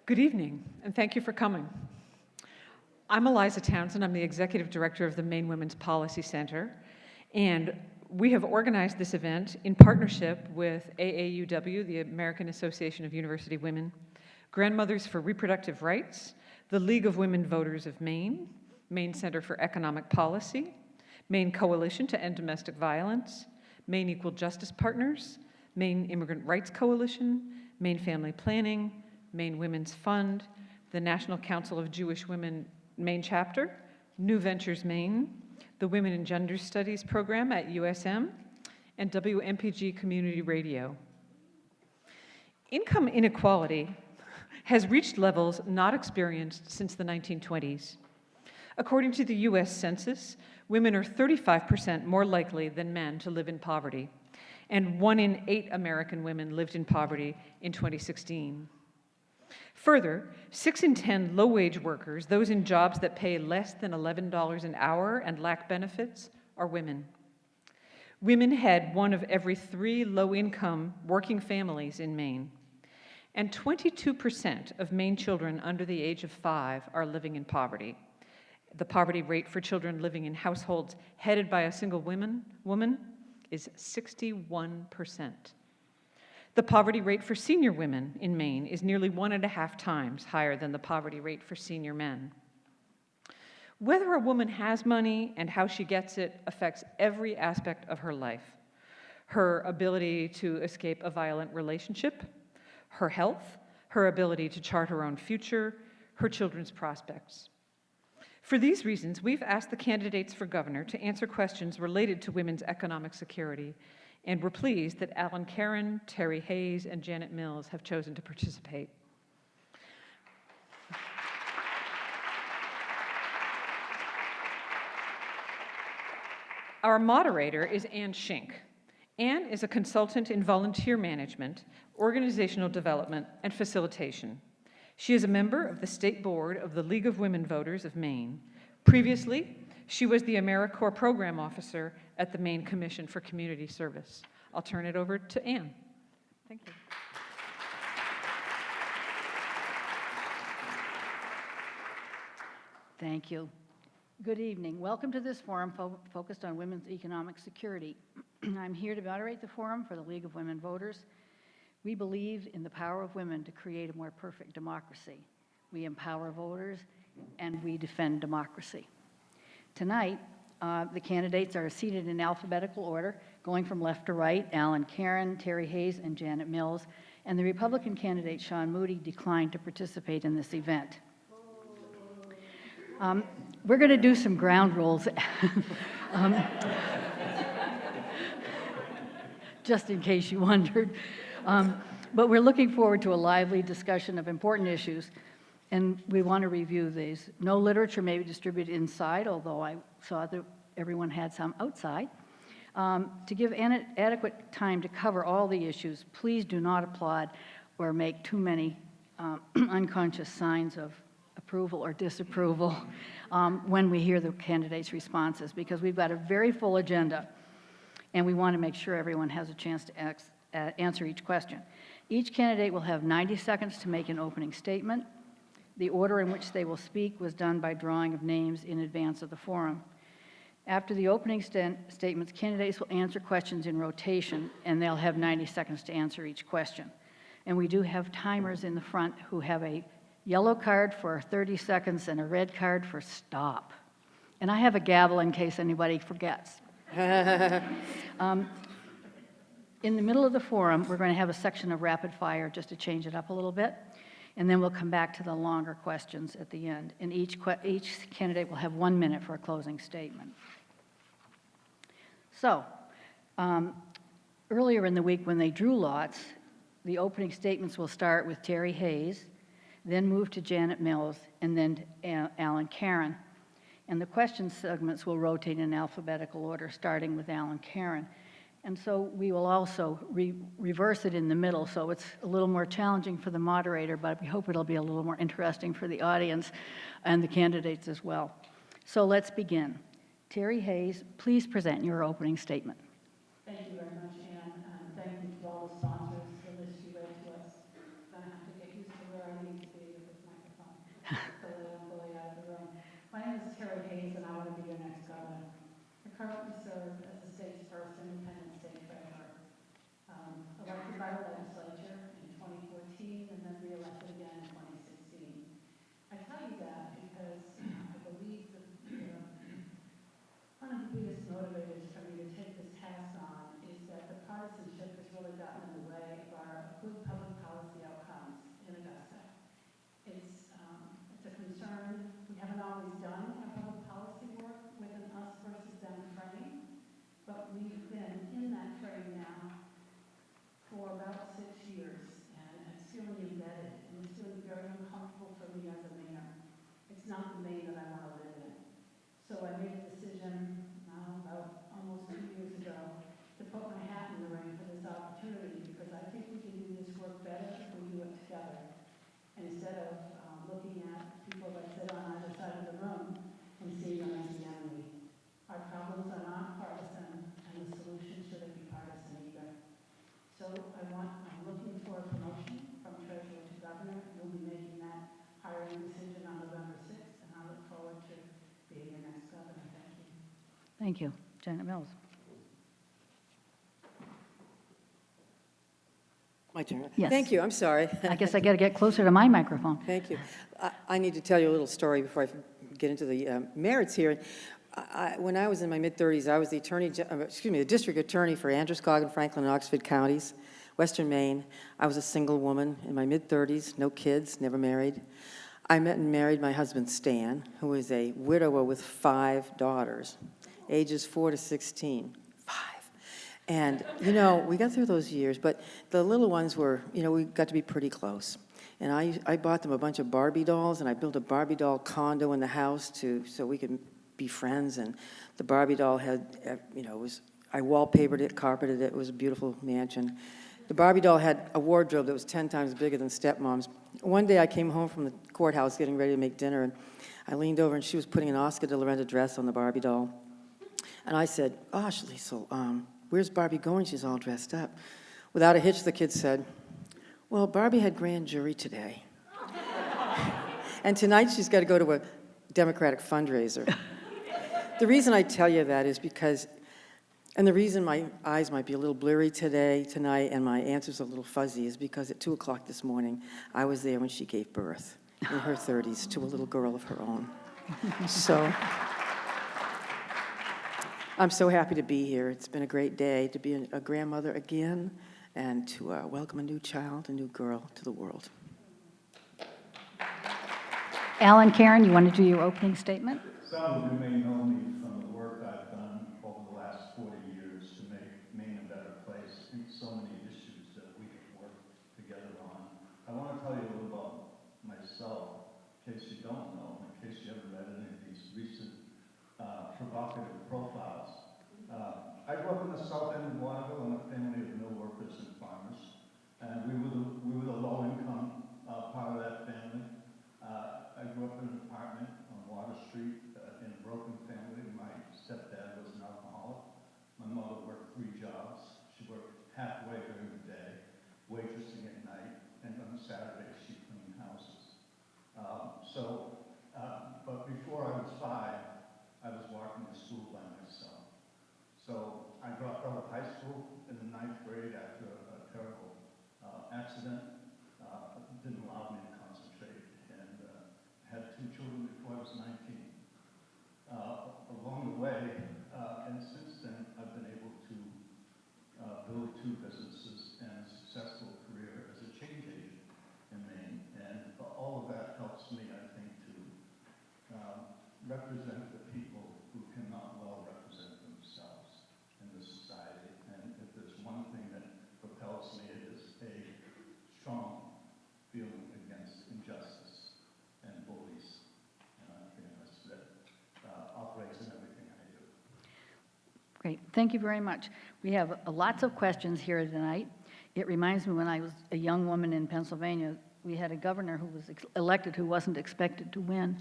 Good evening, and thank you for coming. I'm Eliza Townsend. I'm the Executive Director of the Maine Women's Policy Center, and we have organized this event in partnership with AAUW, the American Association of University Women, Grandmothers for Reproductive Rights, the League of Women Voters of Maine, Maine Center for Economic Policy, Maine Coalition to End Domestic Violence, Maine Equal Justice Partners, Maine Immigrant Rights Coalition, Maine Family Planning, Maine Women's Fund, the National Council of Jewish Women Maine Chapter, New Ventures Maine, the Women and Gender Studies Program at USM, and WMPG Community Radio. Income inequality has reached levels not experienced since the 1920s. According to the US Census, women are 35% more likely than men to live in poverty, and 1 in 8 American women lived in poverty in 2016. Further, 6 in 10 low-wage workers, those in jobs that pay less than $11 an hour and lack benefits, are women. Women head 1 of every 3 low-income working families in Maine, and 22% of Maine children under the age of 5 are living in poverty. The poverty rate for children living in households headed by a single woman is 61%. The poverty rate for senior women in Maine is nearly 1.5 times higher than the poverty rate for senior men. Whether a woman has money and how she gets it affects every aspect of her life. Her ability to escape a violent relationship, her health, her ability to chart her own future, her children's prospects. For these reasons, we've asked the candidates for governor to answer questions related to women's economic security, and we're pleased that Alan Caron, Terry Hayes, and Janet Mills have chosen to participate. Our moderator is Ann Schink. Ann is a consultant in volunteer management, organizational development, and facilitation. She is a member of the State Board of the League of Women Voters of Maine. Previously, she was the AmeriCorps Program Officer at the Maine Commission for Community Service. I'll turn it over to Ann. Thank you. Thank you. Good evening. Welcome to this forum focused on women's economic security. I'm here to moderate the forum for the League of Women Voters. We believe in the power of women to create a more perfect democracy. We empower voters and we defend democracy. Tonight, the candidates are seated in alphabetical order, going from left to right: Alan Caron, Terry Hayes, and Janet Mills. And the Republican candidate, Sean Moody, declined to participate in this event. We're going to do some ground rules, just in case you wondered. But we're looking forward to a lively discussion of important issues, and we want to review these. No literature may be distributed inside, although I saw that everyone had some outside. To give adequate time to cover all the issues, please do not applaud or make too many unconscious signs of approval or disapproval when we hear the candidates' responses, because we've got a very full agenda, and we want to make sure everyone has a chance to answer each question. Each candidate will have 90 seconds to make an opening statement. The order in which they will speak was done by drawing of names in advance of the forum. After the opening statements, candidates will answer questions in rotation, and they'll have 90 seconds to answer each question. And we do have timers in the front who have a yellow card for 30 seconds and a red card for stop. And I have a gavel in case anybody forgets. In the middle of the forum, we're going to have a section of rapid fire just to change it up a little bit. And then we'll come back to the longer questions at the end. And each candidate will have 1 minute for a closing statement. So, earlier in the week when they drew lots, the opening statements will start with Terry Hayes, then move to Janet Mills, and then to Alan Caron. And the question segments will rotate in alphabetical order, starting with Alan Caron. And so we will also reverse it in the middle, so it's a little more challenging for the moderator, but we hope it'll be a little more interesting for the audience and the candidates as well. So let's begin. Terry Hayes, please present your opening statement. Thank you very much, Ann, and thank you to all the sponsors for this you read to us. I'm going to have to get used to where I need to be. currently serve as the state's first independent state treasurer. Elected by the legislature in 2014 and then re-elected again in 2016. I tell you that because I believe that one of the biggest motivators for me to take this task on is that the partisanship has really gotten in the way of our good public policy outcomes in Augusta. It's a concern. We haven't always done our public policy work with an us versus them frame, but we've been in that frame now for about 6 years, and it's feeling embedded, and it's feeling very uncomfortable for me as a mayor. It's not the Maine that I want to live in. So I made a decision about almost 2 years ago to put my hat in the ring for this opportunity, because I think we can do this work better if we do it together. And instead of looking at people that sit on either side of the room and seeing them as the enemy. Our problems are not partisan, and the solutions shouldn't be partisan either. So I'm looking for a promotion from treasurer to governor. You'll be making that hiring decision on November 6th, and I look forward to being your next governor. Thank you. Thank you. Janet Mills. My turn. Yes. Thank you, I'm sorry. I guess I got to get closer to my microphone. Thank you. I need to tell you a little story before I get into the merits here. When I was in my mid-30s, I was the district attorney for Androscoggin, Franklin, and Oxford counties, Western Maine. I was a single woman in my mid-30s, no kids, never married. I met and married my husband, Stan, who is a widower with 5 daughters, ages 4 to 16. 5. And, we got through those years, but the little ones were, we got to be pretty close. And I bought them a bunch of Barbie dolls, and I built a Barbie doll condo in the house so we could be friends. And the Barbie doll had, I wallpapered it, carpeted it. It was a beautiful mansion. The Barbie doll had a wardrobe that was 10 times bigger than stepmom's. One day I came home from the courthouse getting ready to make dinner, and I leaned over, and she was putting an Oscar de la Renta dress on the Barbie doll. And I said, "Gosh, Liesl, where's Barbie going? She's all dressed up." Without a hitch, the kid said, "Well, Barbie had grand jury today. And tonight she's got to go to a Democratic fundraiser." The reason I tell you that is because, and the reason my eyes might be a little blurry tonight, and my answers a little fuzzy is because at 2 o'clock this morning, I was there when she gave birth in her 30s to a little girl of her own. So I'm so happy to be here. It's been a great day to be a grandmother again and to welcome a new child, a new girl to the world. Alan, Karen, you want to do your opening statement? Some of you may know me from the work I've done over the last 40 years to make Maine a better place. And so many issues that we have worked together on. I want to tell you a little about myself, in case you don't know, in case you haven't read any of these recent provocative profiles. I grew up in the south end of Waterville in a family of mill workers and farmers. And we were the low-income part of that family. I grew up in an apartment on Water Street in a broken family. My stepdad was an alcoholic. My mother worked 3 jobs. She worked halfway during the day, waitressing at night, and on Saturdays she cleaned houses. But before I was 5, I was walking to school by myself. So I dropped out of high school in the 9th grade after a terrible accident. Didn't allow me to concentrate, and had 2 children before I was 19. Along the way, and since then, I've been able to build 2 businesses and a successful career as a change agent in Maine. And all of that helps me, I think, to represent the people who cannot well represent themselves in this society. And if there's one thing that propels me, it is a strong feeling against injustice and bullies and unfairness that operates in everything I do. Great. Thank you very much. We have lots of questions here tonight. It reminds me when I was a young woman in Pennsylvania, we had a governor who was elected who wasn't expected to win.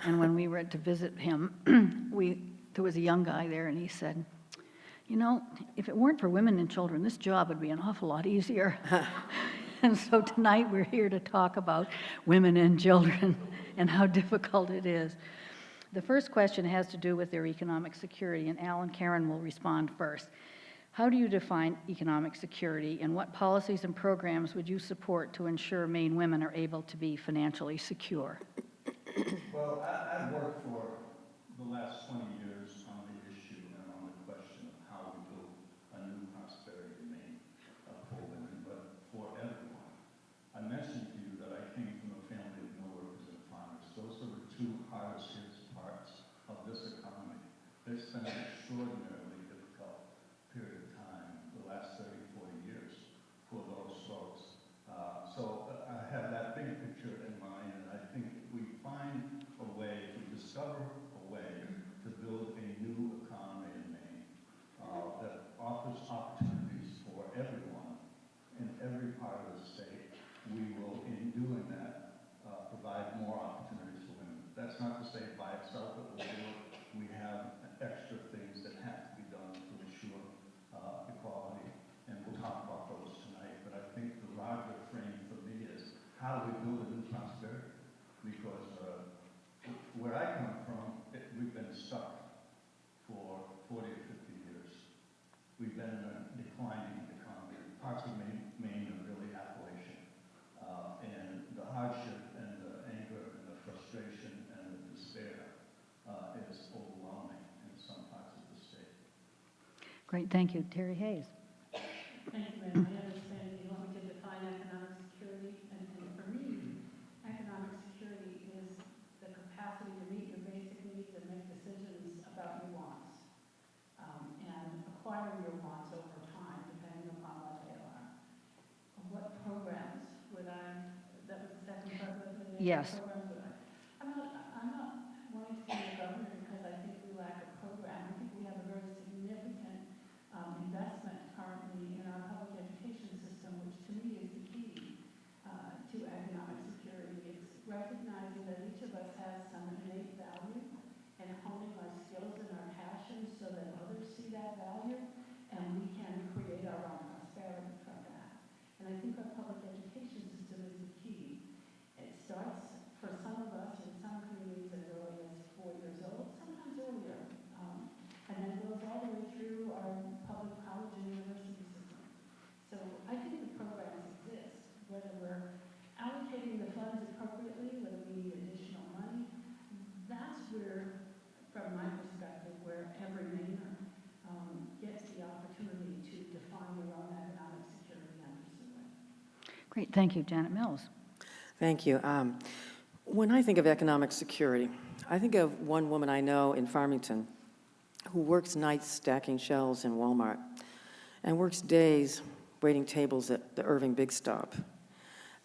And when we went to visit him, there was a young guy there, and he said, if it weren't for women and children, this job would be an awful lot easier. And so tonight we're here to talk about women and children and how difficult it is. The first question has to do with their economic security, and Al and Karen will respond first. How do you define economic security, and what policies and programs would you support to ensure Maine women are able to be financially secure? Well, I've worked for the last 20 years on the issue and on the question of how we build a new prosperity in Maine for women, but for everyone. I mentioned to you that I came from a family of mill workers and farmers. Those are the two hardest hit parts of this economy. It's been an extraordinarily difficult period of time, the last 30, 40 years for those folks. So I have that big picture in mind, and I think if we find a way, if we discover a way to build a new economy in Maine that offers opportunities for everyone in every part of the state, we will, in doing that, provide more opportunities for women. That's not to say by itself it will do it. We have extra things that have to be done to ensure equality, and we'll talk about those tonight. But I think the larger frame for me is how do we build a new prosperity? Because where I come from, we've been stuck for 40 or 50 years. We've been in a declining economy. Parts of Maine are really Appalachian. And the hardship and the anger and the frustration and the despair is overwhelming in some parts of the state. Great, thank you. Terry Hayes. Thank you, ma'am. I understand you want me to define economic security, and for me, economic security is the capacity to meet your basic needs and make decisions about your wants, and acquire your wants over time, depending upon what they are. What programs would I, that was the second part of it? Yes. Programs would I? I'm not wanting to be a governor because I think we lack a program. I think we have a very significant investment currently in our public education system, which to me is the key to economic security. It's recognizing that each of us has some innate value and honing our skills and our passions so that others see that value and we can create our own prosperity from that. And I think our public education system is the key. It starts for some of us in some communities as early as 4 years old, sometimes earlier, and then goes all the way through our public college and university system. So I think the programs exist, whether we're allocating the funds appropriately, whether we need additional money. That's where, from my perspective, where every Mainer gets the opportunity to define their own economic security and pursue it. Great, thank you. Janet Mills. Thank you. When I think of economic security, I think of one woman I know in Farmington who works nights stacking shelves in Walmart and works days waiting tables at the Irving Big Stop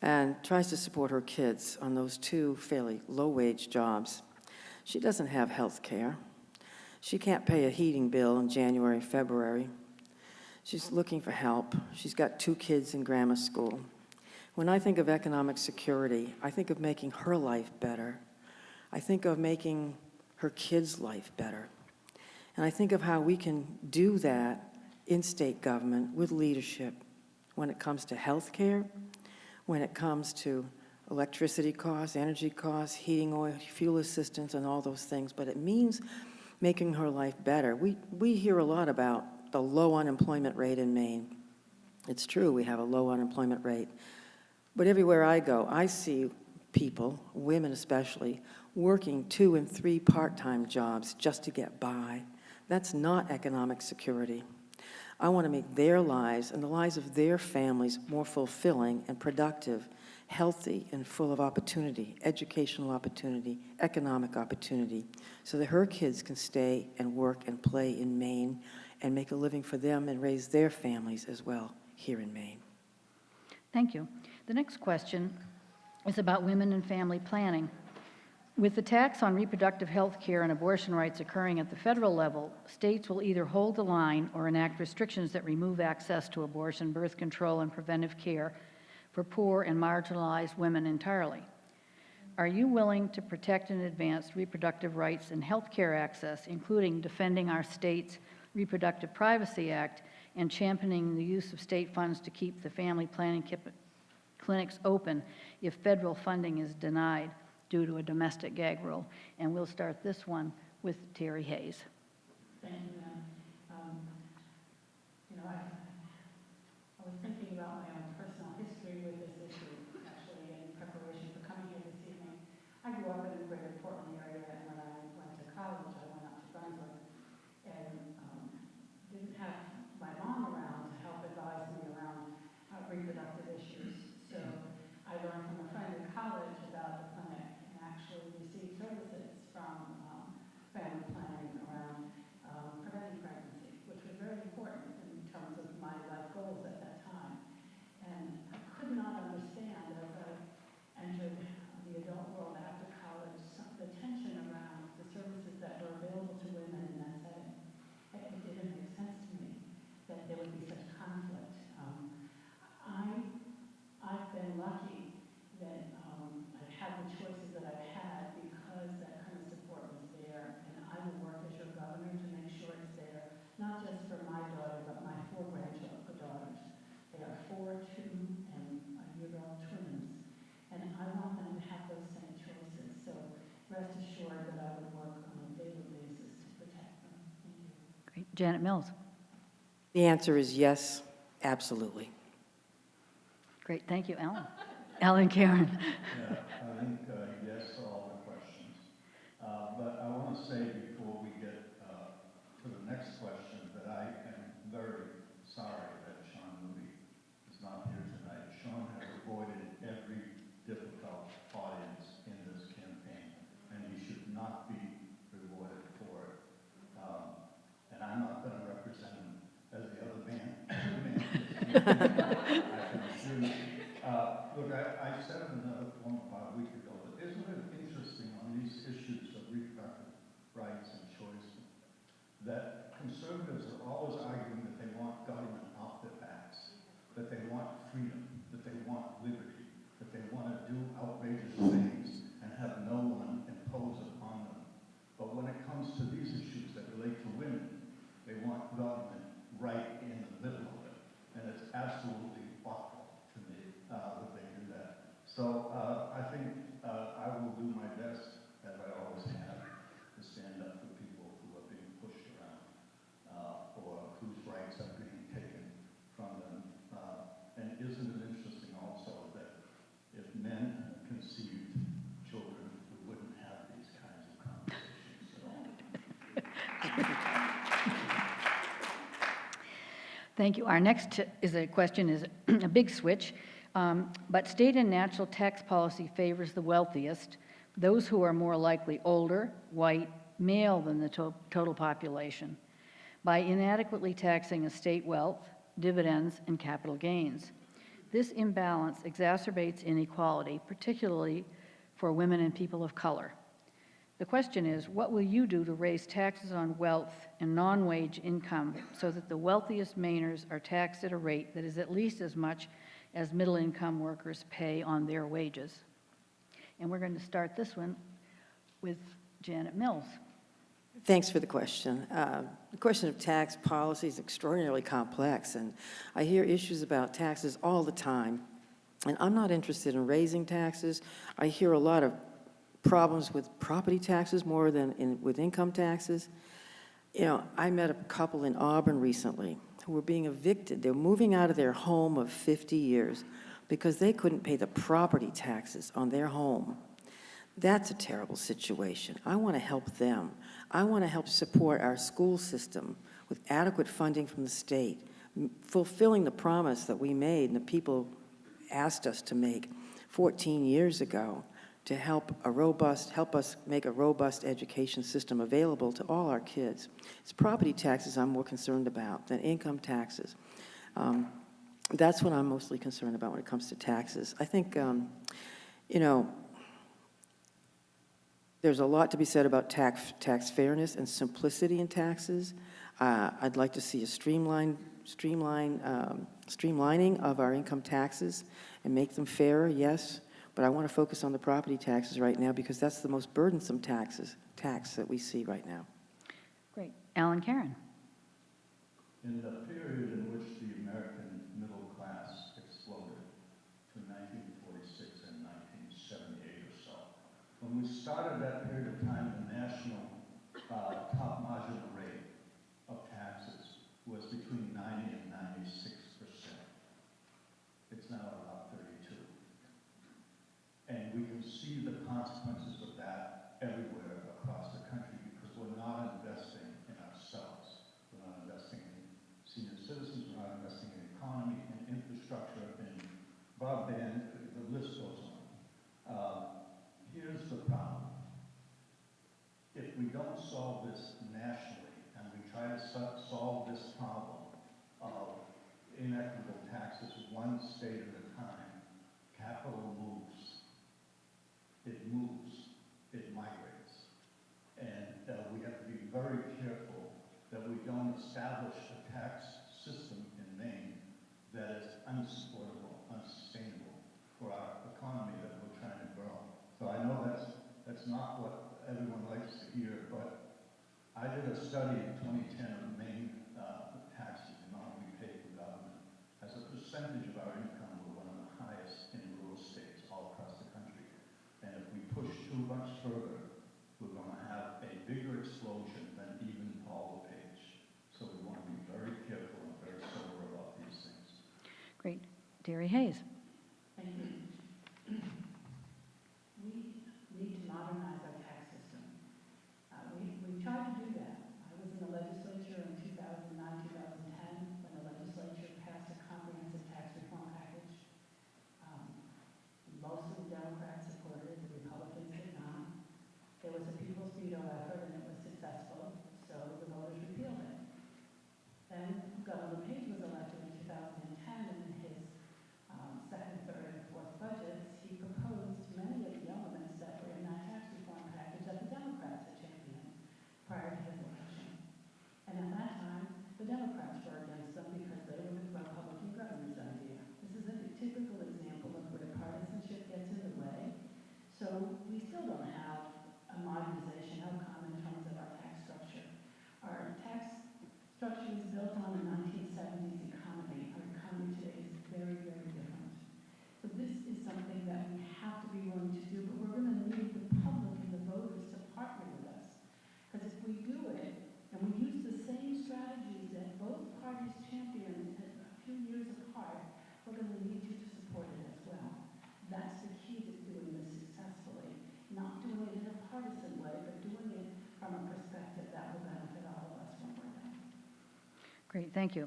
and tries to support her kids on those two fairly low-wage jobs. She doesn't have health care. She can't pay a heating bill in January, February. She's looking for help. She's got 2 kids in grammar school. When I think of economic security, I think of making her life better. I think of making her kids' life better. And I think of how we can do that in state government with leadership when it comes to health care, when it comes to electricity costs, energy costs, heating oil, fuel assistance, and all those things. But it means making her life better. We hear a lot about the low unemployment rate in Maine. It's true, we have a low unemployment rate. But everywhere I go, I see people, women especially, working 2 and 3 part-time jobs just to get by. That's not economic security. I want to make their lives and the lives of their families more fulfilling and productive, healthy and full of opportunity, educational opportunity, economic opportunity, so that her kids can stay and work and play in Maine and make a living for them and raise their families as well here in Maine. Thank you. The next question is about women and family planning. With the tax on reproductive health care and abortion rights occurring at the federal level, states will either hold the line or enact restrictions that remove access to abortion, birth control, and preventive care for poor and marginalized women entirely. Are you willing to protect and advance reproductive rights and health care access, including defending our state's Reproductive Privacy Act and championing the use of state funds to keep the family planning clinics open if federal funding is denied, due to a domestic gag rule. And we'll start this one with Terry Hayes. Thank you, ma'am. You know, I was thinking about my own personal history with this issue, actually, in preparation for coming here this evening. I grew up in the greater Portland area, and when I went to college, I went up to Brunswick, and didn't have my mom around to help advise me around reproductive issues. So I learned from a friend in college about the clinic and actually received services from family planning around preventing pregnancy, which was very important in terms of my life goals at that time. And I could not understand as I entered the adult world after college the tension around the services that were available to women in that setting. It didn't make sense to me that there would be such conflict. I've been lucky that I've had the choices that I've had because that kind of support was there, and I will work as your governor to make sure it's there, not just for my daughter, but my 4 granddaughters. They are 4, 2, and a year-old twins, and I want them to have those same choices. So rest assured that I would work on a daily basis to protect them. Thank you. Great. Janet Mills. The answer is yes, absolutely. Great, thank you, Alan. Alan Karen. Yeah, I think yes to all the questions. But I want to say before we get to the next question that I am very sorry that Sean Moody is not here tonight. Sean has avoided every difficult audience in this campaign, and he should not be rewarded for it. And I'm not going to represent him as the other man. I can assure you. Look, I said in another form about a week ago, that isn't it interesting on these issues of reproductive rights and choice, that conservatives are always arguing that they want government off their backs, that they want freedom, that they want liberty, that they want to do outrageous things and have no one impose upon them. But when it comes to these issues that relate to women, they want government right in the middle of it. And it's absolutely awful to me that they do that. So I think I will do my best, as I always have, to stand up for people who are being pushed around or whose rights are being taken from them. And isn't it interesting also that if men conceived children, we wouldn't have these kinds of conversations at all. Thank you. Our next question is a big switch, but state and natural tax policy favors the wealthiest, those who are more likely older, white, male than the total population, by inadequately taxing estate wealth, dividends, and capital gains. This imbalance exacerbates inequality, particularly for women and people of color. The question is, what will you do to raise taxes on wealth and non-wage income so that the wealthiest Mainers are taxed at a rate that is at least as much as middle-income workers pay on their wages? And we're going to start this one with Janet Mills. Thanks for the question. The question of tax policy is extraordinarily complex, and I hear issues about taxes all the time. And I'm not interested in raising taxes. I hear a lot of problems with property taxes more than with income taxes. You know, I met a couple in Auburn recently who were being evicted. They were moving out of their home of 50 years because they couldn't pay the property taxes on their home. That's a terrible situation. I want to help them. I want to help support our school system with adequate funding from the state, fulfilling the promise that we made and the people asked us to make 14 years ago, to help us make a robust education system available to all our kids. It's property taxes I'm more concerned about than income taxes. That's what I'm mostly concerned about when it comes to taxes. I think, you know, there's a lot to be said about tax fairness and simplicity in taxes. I'd like to see a streamlining of our income taxes and make them fairer, yes. But I want to focus on the property taxes right now because that's the most burdensome tax that we see right now. Great. Alan Karen. In the period in which the American middle class exploded from 1946 and 1978 or so, when we started that period of time, the national top marginal rate of taxes was between 90 and 96%. It's now about 32. And we can see the consequences of that everywhere across the country because we're not investing in ourselves. We're not investing in senior citizens, we're not investing in the economy, in infrastructure, in broadband, the list goes on. Here's the problem. If we don't solve this nationally and we try to solve this problem of inequitable taxes one state at a time, capital moves. It moves. It migrates. And we have to be very careful that we don't establish a tax system in Maine that is unsupportable, unsustainable for our economy that we're trying to grow. So I know that's not what everyone likes to hear, but I did a study in 2010 of Maine taxes, the amount we pay for government. As a percentage of our income, we're one of the highest in rural states all across the country. And if we push too much further, we're going to have a bigger explosion than even Paul LePage. So we want to be very careful and very sober about these things. Great. Terry Hayes. Thank you. We need to modernize our tax system. We tried to do that. I was in the legislature in 2009, 2010, when the legislature passed a comprehensive tax reform package. Most of the Democrats supported it, the Republicans did not. There was a people's veto effort and it was successful, so the voters repealed it. Then Governor LePage was elected in 2010, and in his second, third, and fourth budgets, he proposed many of the elements that were in that tax reform package that the Democrats had championed prior to his election. And at that time, the Democrats were against them because they were the Republican governor's idea. This is a typical example of where partisanship gets in the way. So we still don't have a modernization outcome in terms of our tax structure. Our tax structure is built on the 1970s economy. Our economy today is very, very different. So this is something that we have to be willing to do, but we're going to need the public and the voters to partner with us. Because if we do it, and we use the same strategies that both parties championed a few years apart, we're going to need you to support it as well. That's the key to doing this successfully. Not doing it in a partisan way, but doing it from a perspective that will benefit all of us when we're done. Great, thank you.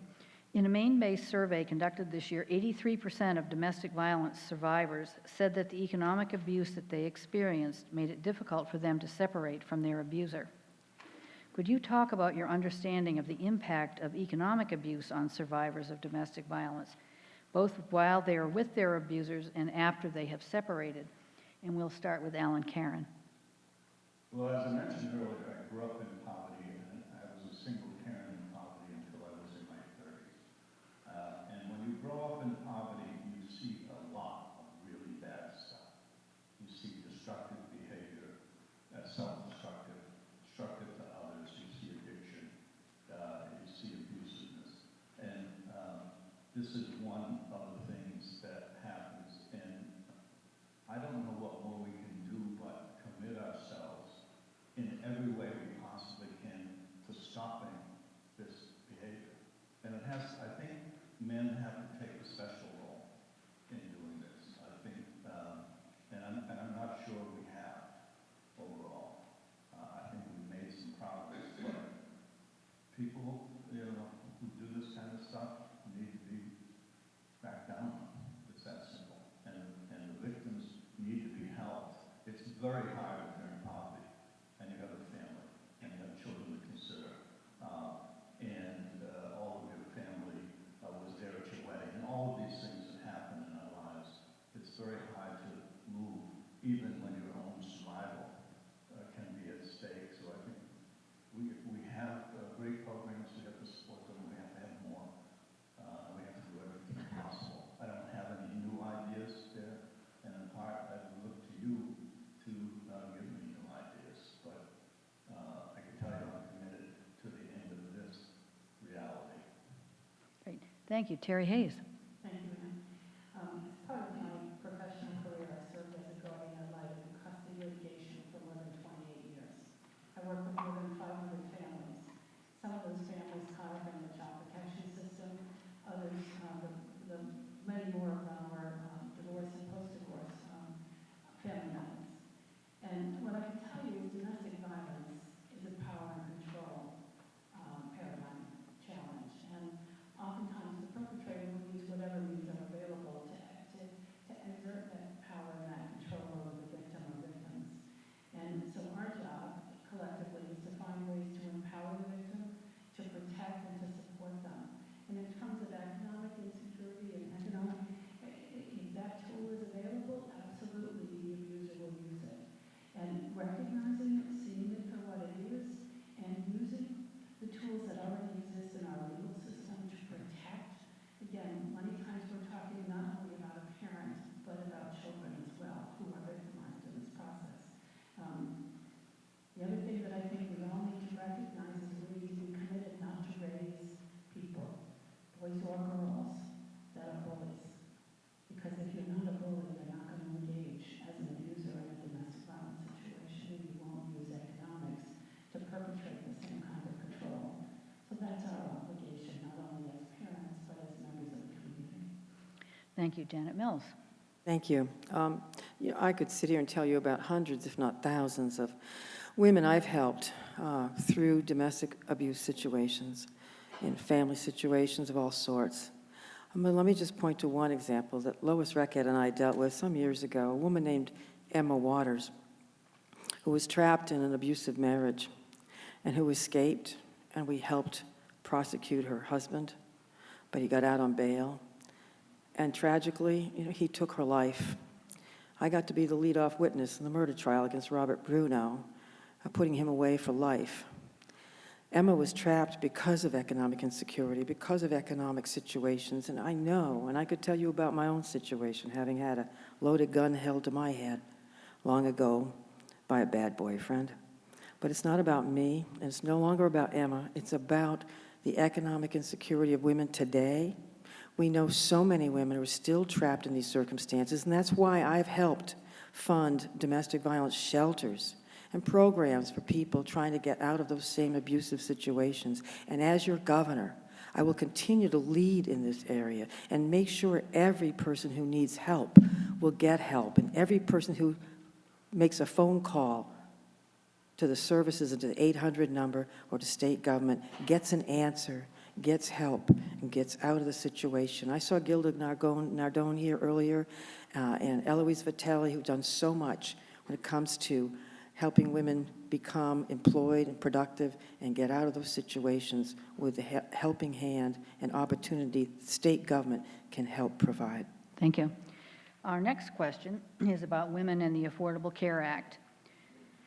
In a Maine-based survey conducted this year, 83% of domestic violence survivors said that the economic abuse that they experienced made it difficult for them to separate from their abuser. Could you talk about your understanding of the impact of economic abuse on survivors of domestic violence, both while they are with their abusers and after they have separated? And we'll start with Alan Karen. Well, as I mentioned earlier, I grew up in poverty, and I was a single parent in poverty until I was in my 30s. And when you grow up in poverty, you see a lot of really bad stuff. You see destructive behavior, self-destructive, destructive to others. You see addiction. You see abusiveness. And this is one of the things that happens. And I don't know what more we can do but commit ourselves in every way we possibly can to stopping this behavior. And it has, I think men have to take a special role in doing this. I think, and I'm not sure we have overall. I think we've made some progress, but people, who do this kind of stuff need to be back down. It's that simple. And the victims need to be helped. It's very hard when you're in poverty and you have a family and you have children to consider. And all of your family was there at your wedding. And all of these things that happen in our lives, it's very hard to move, even when your own survival can be at stake. So I think we have great programs. We have to support them. We have to have more. We have to do everything possible. I don't have any new ideas there, and in part, I would look to you to give me new ideas. But I can tell you I'm committed to the end of this reality. Great, thank you. Terry Hayes. Thank you, Ann. As part of my professional career, I served as a guardian ad litem in custody litigation Thank you. Janet Mills. Thank you. I could sit here and tell you about hundreds, if not thousands, of women I've helped through domestic abuse situations and family situations of all sorts. But let me just point to one example that Lois Reckett and I dealt with some years ago, a woman named Emma Waters, who was trapped in an abusive marriage and who escaped, and we helped prosecute her husband, but he got out on bail. And tragically, he took her life. I got to be the lead-off witness in the murder trial against Robert Bruno, putting him away for life. Emma was trapped because of economic insecurity, because of economic situations, and I know, and I could tell you about my own situation, having had a loaded gun held to my head long ago by a bad boyfriend. But it's not about me, and it's no longer about Emma. It's about the economic insecurity of women today. We know so many women who are still trapped in these circumstances, and that's why I've helped fund domestic violence shelters and programs for people trying to get out of those same abusive situations. And as your governor, I will continue to lead in this area and make sure every person who needs help will get help, and every person who makes a phone call to the services and to the 800 number or to state government gets an answer, gets help, and gets out of the situation. I saw Gilda Nardone here earlier, and Eloise Vitelli, who've done so much when it comes to helping women become employed and productive and get out of those situations with the helping hand and opportunity state government can help provide. Thank you. Our next question is about women and the Affordable Care Act.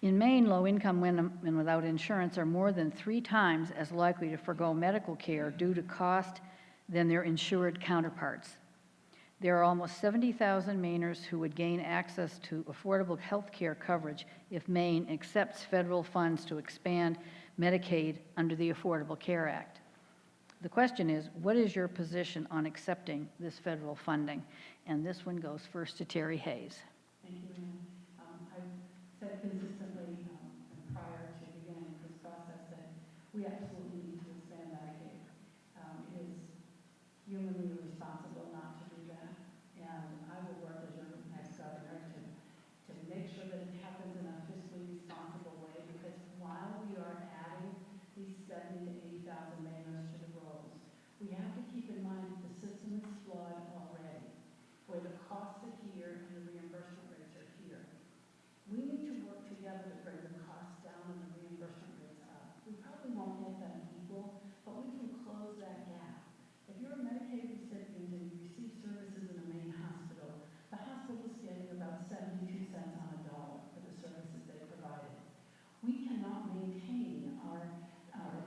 In Maine, low-income women without insurance are more than 3 times as likely to forgo medical care due to cost than their insured counterparts. There are almost 70,000 Mainers who would gain access to affordable health care coverage if Maine accepts federal funds to expand Medicaid under the Affordable Care Act. The question is, what is your position on accepting this federal funding? And this one goes first to Terry Hayes. Thank you, Ann. I've said consistently prior to beginning this process that we absolutely need to expand Medicaid. It is humanly irresponsible not to do that, and I will work as your next governor to make sure that it happens in a fiscally responsible way, because while we are adding these 70,000 to 80,000 Mainers to the rolls, we have to keep in mind that the system is flawed already, where the costs are here and the reimbursement rates are here. We need to work together to bring the costs down and the reimbursement rates up. We probably won't get them equal, but we can close that gap. If you're a Medicaid recipient and you receive services in a Maine hospital, the hospital is getting about 72 cents on a dollar for the services they provided. We cannot maintain our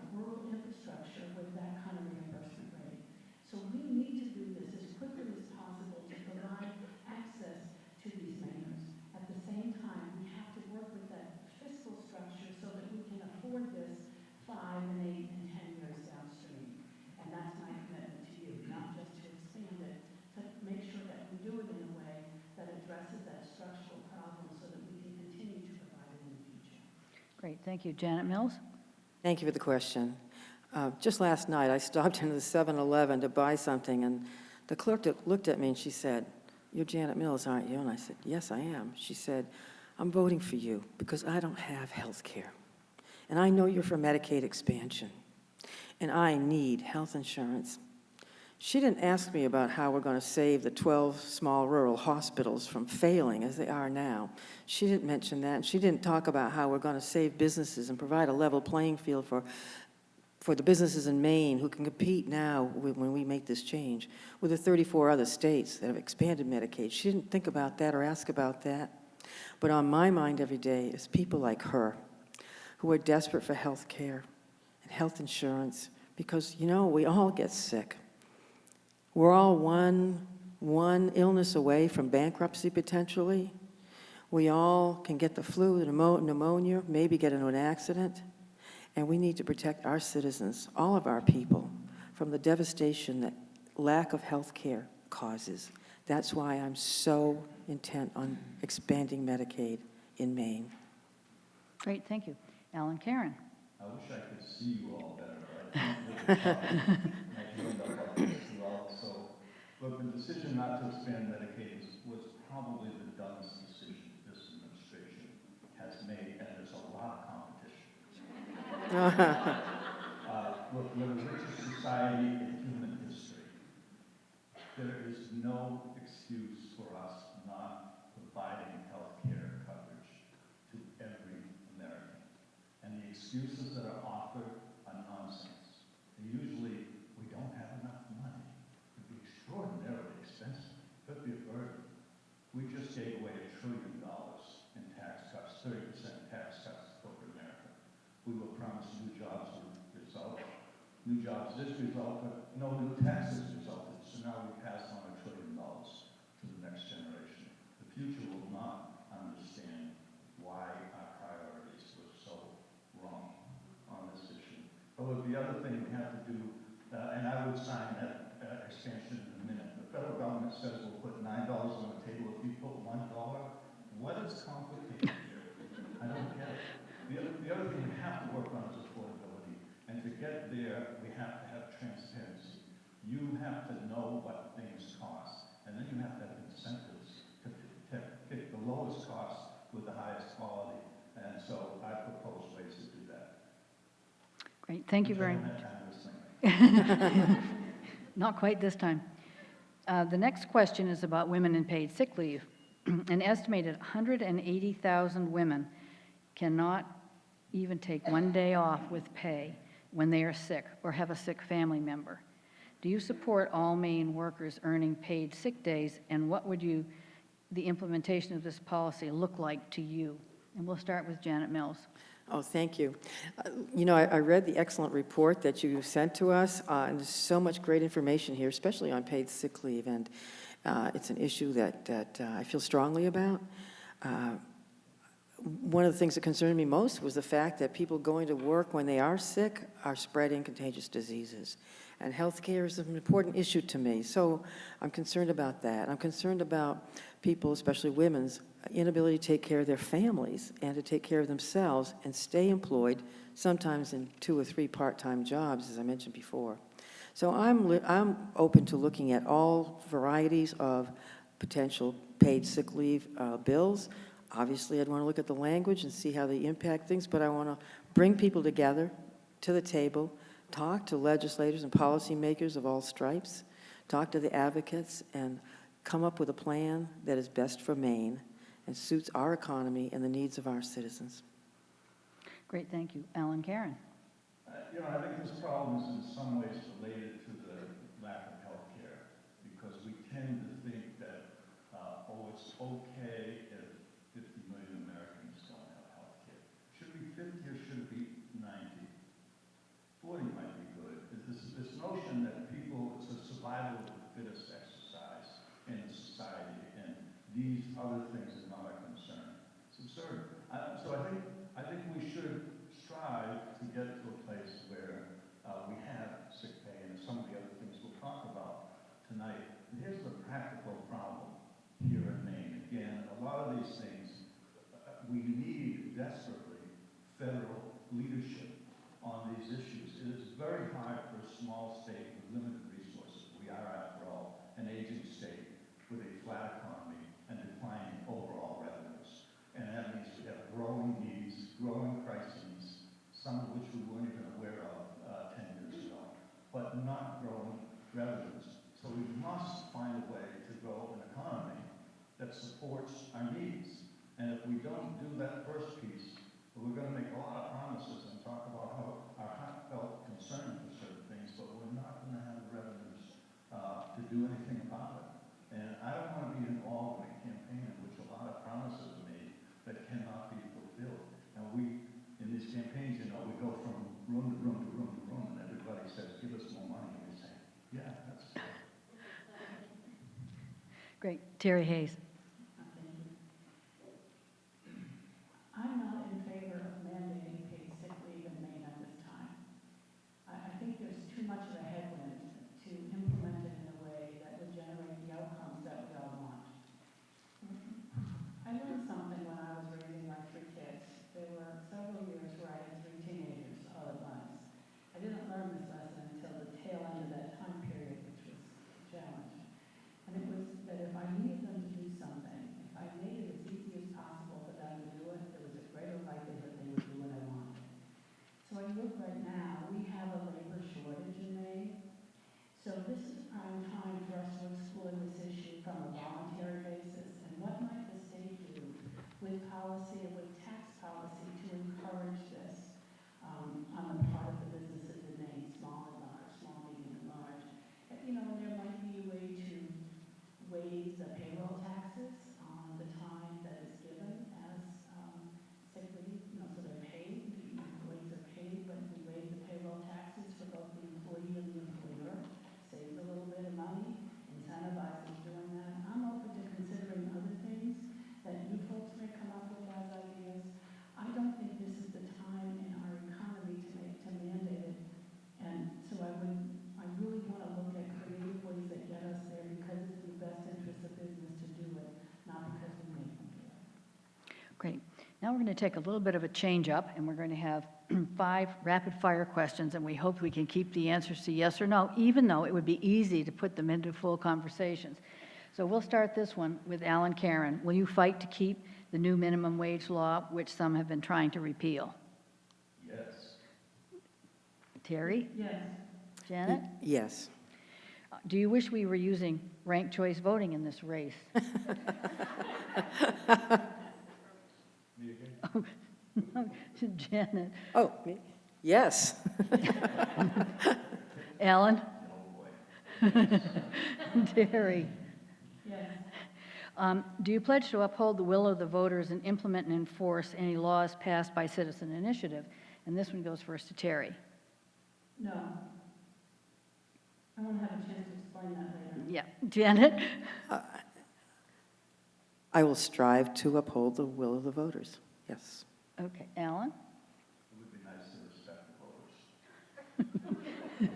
rural infrastructure with that kind of reimbursement rate. So we need to do this as quickly as possible to provide access to these Mainers. At the same time, we have to work with that fiscal structure so that we can afford this 5 and 8 and 10 years downstream. And that's my commitment to you, not just to expand it, to make sure that we do it in a way that addresses that structural problem so that we can continue to provide it in the future. Great, thank you. Janet Mills? Thank you for the question. Just last night, I stopped into the 7-Eleven to buy something, and the clerk looked at me and she said, "You're Janet Mills, aren't you?" And I said, "Yes, I am." She said, "I'm voting for you because I don't have health care. And I know you're for Medicaid expansion. And I need health insurance." She didn't ask me about how we're going to save the 12 small rural hospitals from failing as they are now. She didn't mention that. And she didn't talk about how we're going to save businesses and provide a level playing field for the businesses in Maine who can compete now when we make this change with the 34 other states that have expanded Medicaid. She didn't think about that or ask about that. But on my mind every day is people like her who are desperate for health care and health insurance because, we all get sick. We're all one illness away from bankruptcy potentially. We all can get the flu, the pneumonia, maybe get into an accident. And we need to protect our citizens, all of our people, from the devastation that lack of health care causes. That's why I'm so intent on expanding Medicaid in Maine. Great, thank you. Alan Karen? I wish I could see you all better, but I can't really talk. I can end up like this as well. So Look, the decision not to expand Medicaid was probably the dumbest decision this administration has made, and there's a lot of competition. Look, we're the richest society in human history. There is no excuse for us not providing health care coverage to every American. And the excuses that are offered are nonsense. And usually, we don't have enough money. It'd be extraordinarily expensive. Could be a burden. We just gave away $1 trillion in tax cuts, 30% tax cuts to corporate America. We were promised new jobs would result. New jobs did result, but no new taxes resulted. So now we pass on $1 trillion to the next generation. The future will not understand why our priorities were so wrong on this issue. But look, the other thing we have to do, and I would sign that expansion in a minute. The federal government says we'll put $9 on the table if you put $1. What is complicated here? I don't get it. The other thing we have to work on is affordability. And to get there, we have to have transparency. You have to know what things cost. And then you have to have incentives to pick the lowest cost with the highest quality. And so I propose ways to do that. Great, thank you very much. Much. Not quite this time. The next question is about women in paid sick leave. An estimated 180,000 women cannot even take one day off with pay when they are sick or have a sick family member. Do you support all Maine workers earning paid sick days, and what would the implementation of this policy look like to you? And we'll start with Janet Mills. Oh, thank you. You know, I read the excellent report that you sent to us, and there's so much great information here, especially on paid sick leave, and it's an issue that I feel strongly about. One of the things that concerned me most was the fact that people going to work when they are sick are spreading contagious diseases. And healthcare is an important issue to me, so I'm concerned about that. I'm concerned about people, especially women's, inability to take care of their families and to take care of themselves and stay employed, sometimes in 2 or 3 part-time jobs, as I mentioned before. So I'm open to looking at all varieties of potential paid sick leave bills. Obviously, I'd want to look at the language and see how they impact things, but I want to bring people together to the table, talk to legislators and policymakers of all stripes, talk to the advocates, and come up with a plan that is best for Maine and suits our economy and the needs of our citizens. Great, thank you. Alan Karen. You know, I think this problem is in some ways related to the lack of health care, because we tend to think that, it's okay if 50 million Americans don't have health care. Should it be 50 or should it be 90? 40 might be good. This notion that it's a survival of the fittest exercise in society, and these other things are not a concern. It's absurd. So I think we should strive to get to a place where we have sick pay, and some of the other things we'll talk about tonight. And here's the practical problem here in Maine. Again, a lot of these things, we need desperately federal leadership on these issues. It is very hard for a small state with limited resources. We are, after all, an aging state with a flat economy and declining overall revenues. And that means we have growing needs, growing crises, some of which we weren't even aware of 10 years ago, but not growing revenues. So we must find a way to grow an economy that supports our needs. And if we don't do that first piece, we're going to make a lot of promises and talk about how our heartfelt concern for certain things, but we're not going to have the revenues to do anything about it. And I don't want to be involved in a campaign in which a lot of promises are made that cannot be fulfilled. And in these campaigns, you know, we go from room to room to room to room, and everybody says, give us more money. And we say, yeah, that's it. Great. Terry Hayes. I'm not in favor of mandating paid sick leave in Maine at this time. I think there's too much of a headwind to implement it in a way that would generate the outcomes that we all want. I learned something when I was raising my 3 kids. There were several years where I had 3 teenagers all at once. I didn't learn this lesson until the tail end of that time period, which was a challenge. policy and with tax policy to encourage this on the part of the businesses in Maine, small and large, small, medium, and large. And, you know, and there might be a way to waive the payroll taxes on the time that is given as sick leave, you know, so they're paid, the employees are paid, but if we waive the payroll taxes for both the employee and the employer, saves a little bit of money, incentivizes doing that. I'm open to considering other things that you folks may come up with as ideas. I don't think this is the time in our economy to mandate it. And so I really want to look at creative ways that get us there because it's in the best interest of business to do it, not because we make them do it. Great. Now we're going to take a little bit of a change up, and we're going to have 5 rapid-fire questions, and we hope we can keep the answers to yes or no, even though it would be easy to put them into full conversations. So we'll start this one with Alan Karen. Will you fight to keep the new minimum wage law, which some have been trying to repeal? Yes. Terry? Yes. Janet? Yes. Do you wish we were using ranked choice voting in this race? Me again? No, Janet. Oh, me? Yes. Alan? Oh, boy. Terry? Yes. Do you pledge to uphold the will of the voters and implement and enforce any laws passed by citizen initiative? And this one goes first to Terry. No. I want to have a chance to explain that later. Yeah. Janet? I will strive to uphold the will of the voters. Yes. Okay. Alan? It would be nice to respect the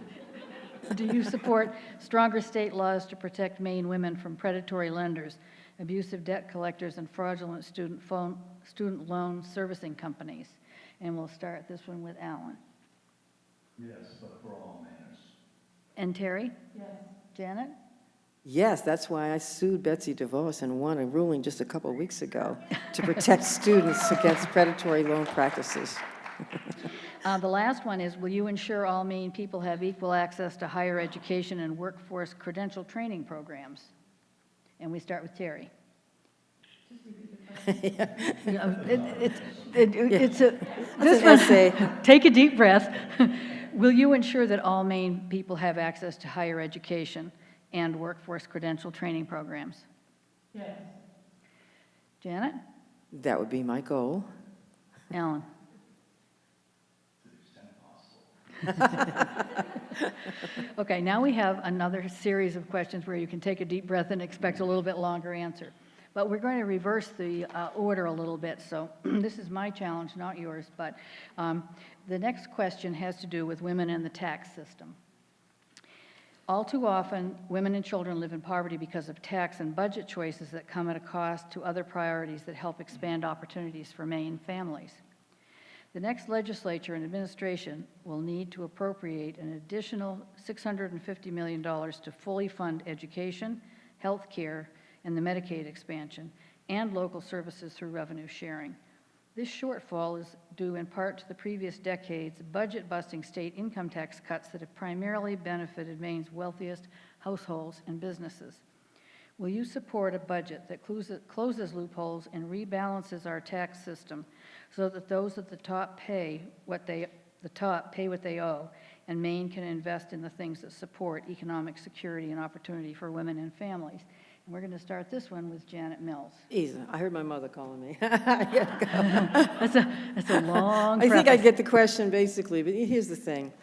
voters. Do you support stronger state laws to protect Maine women from predatory lenders, abusive debt collectors, and fraudulent student loan servicing companies? And we'll start this one with Alan. Yes, but for all manners. And Terry? Yes. Janet? Yes, that's why I sued Betsy DeVos and won a ruling just a couple of weeks ago to protect students against predatory loan practices. The last one is, will you ensure all Maine people have equal access to higher education and workforce credential training programs? And we start with Terry. It's a, this one, essay. take a deep breath. Will you ensure that all Maine people have access to higher education and workforce credential training programs? Yes. Janet? That would be my goal. Alan? To the extent possible. Okay, now we have another series of questions where you can take a deep breath and expect a little bit longer answer. But we're going to reverse the order a little bit, so this is my challenge, not yours. But the next question has to do with women and the tax system. All too often, women and children live in poverty because of tax and budget choices that come at a cost to other priorities that help expand opportunities for Maine families. The next legislature and administration will need to appropriate an additional $650 million to fully fund education, health care, and the Medicaid expansion, and local services through revenue sharing. This shortfall is due in part to the previous decade's budget-busting state income tax cuts that have primarily benefited Maine's wealthiest households and businesses. Will you support a budget that closes loopholes and rebalances our tax system so that those at the top pay what they owe, and Maine can invest in the things that support economic security and opportunity for women and families? And we're going to start this one with Janet Mills. Easy. I heard my mother calling me. That's a long I think I preface. get the question basically, but here's the thing.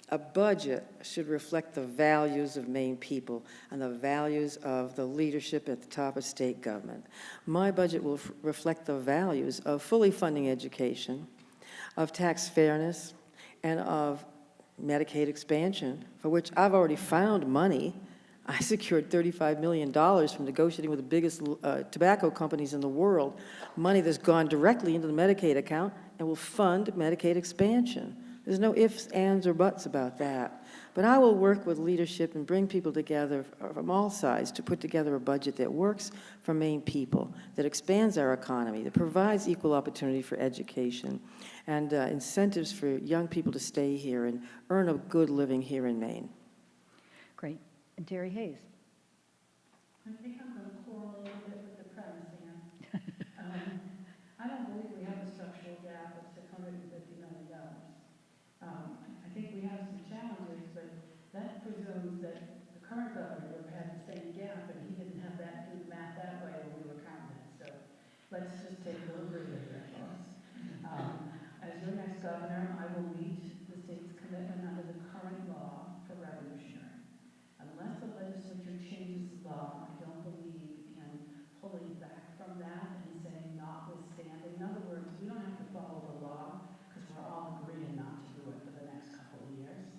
A budget should reflect the values of Maine people and the values of the leadership at the top of state government. My budget will reflect the values of fully funding education, of tax fairness, and of Medicaid expansion, for which I've already found money. I secured $35 million from negotiating with the biggest tobacco companies in the world, money that's gone directly into the Medicaid account and will fund Medicaid expansion. There's no ifs, ands, or buts about that. But I will work with leadership and bring people together from all sides to put together a budget that works for Maine people, that expands our economy, that provides equal opportunity for education, and incentives for young people to stay here and earn a good living here in Maine. Great. And Terry Hayes. I think I'm going to quarrel a little bit with the premise here. I don't let's just take a little breather here, folks. As your next governor, I will meet the state's commitment under the current law for revenue sharing. Unless the legislature changes the law, I don't believe in pulling back from that and saying notwithstanding. In other words, we don't have to follow the law because we're all agreeing not to do it for the next couple of years.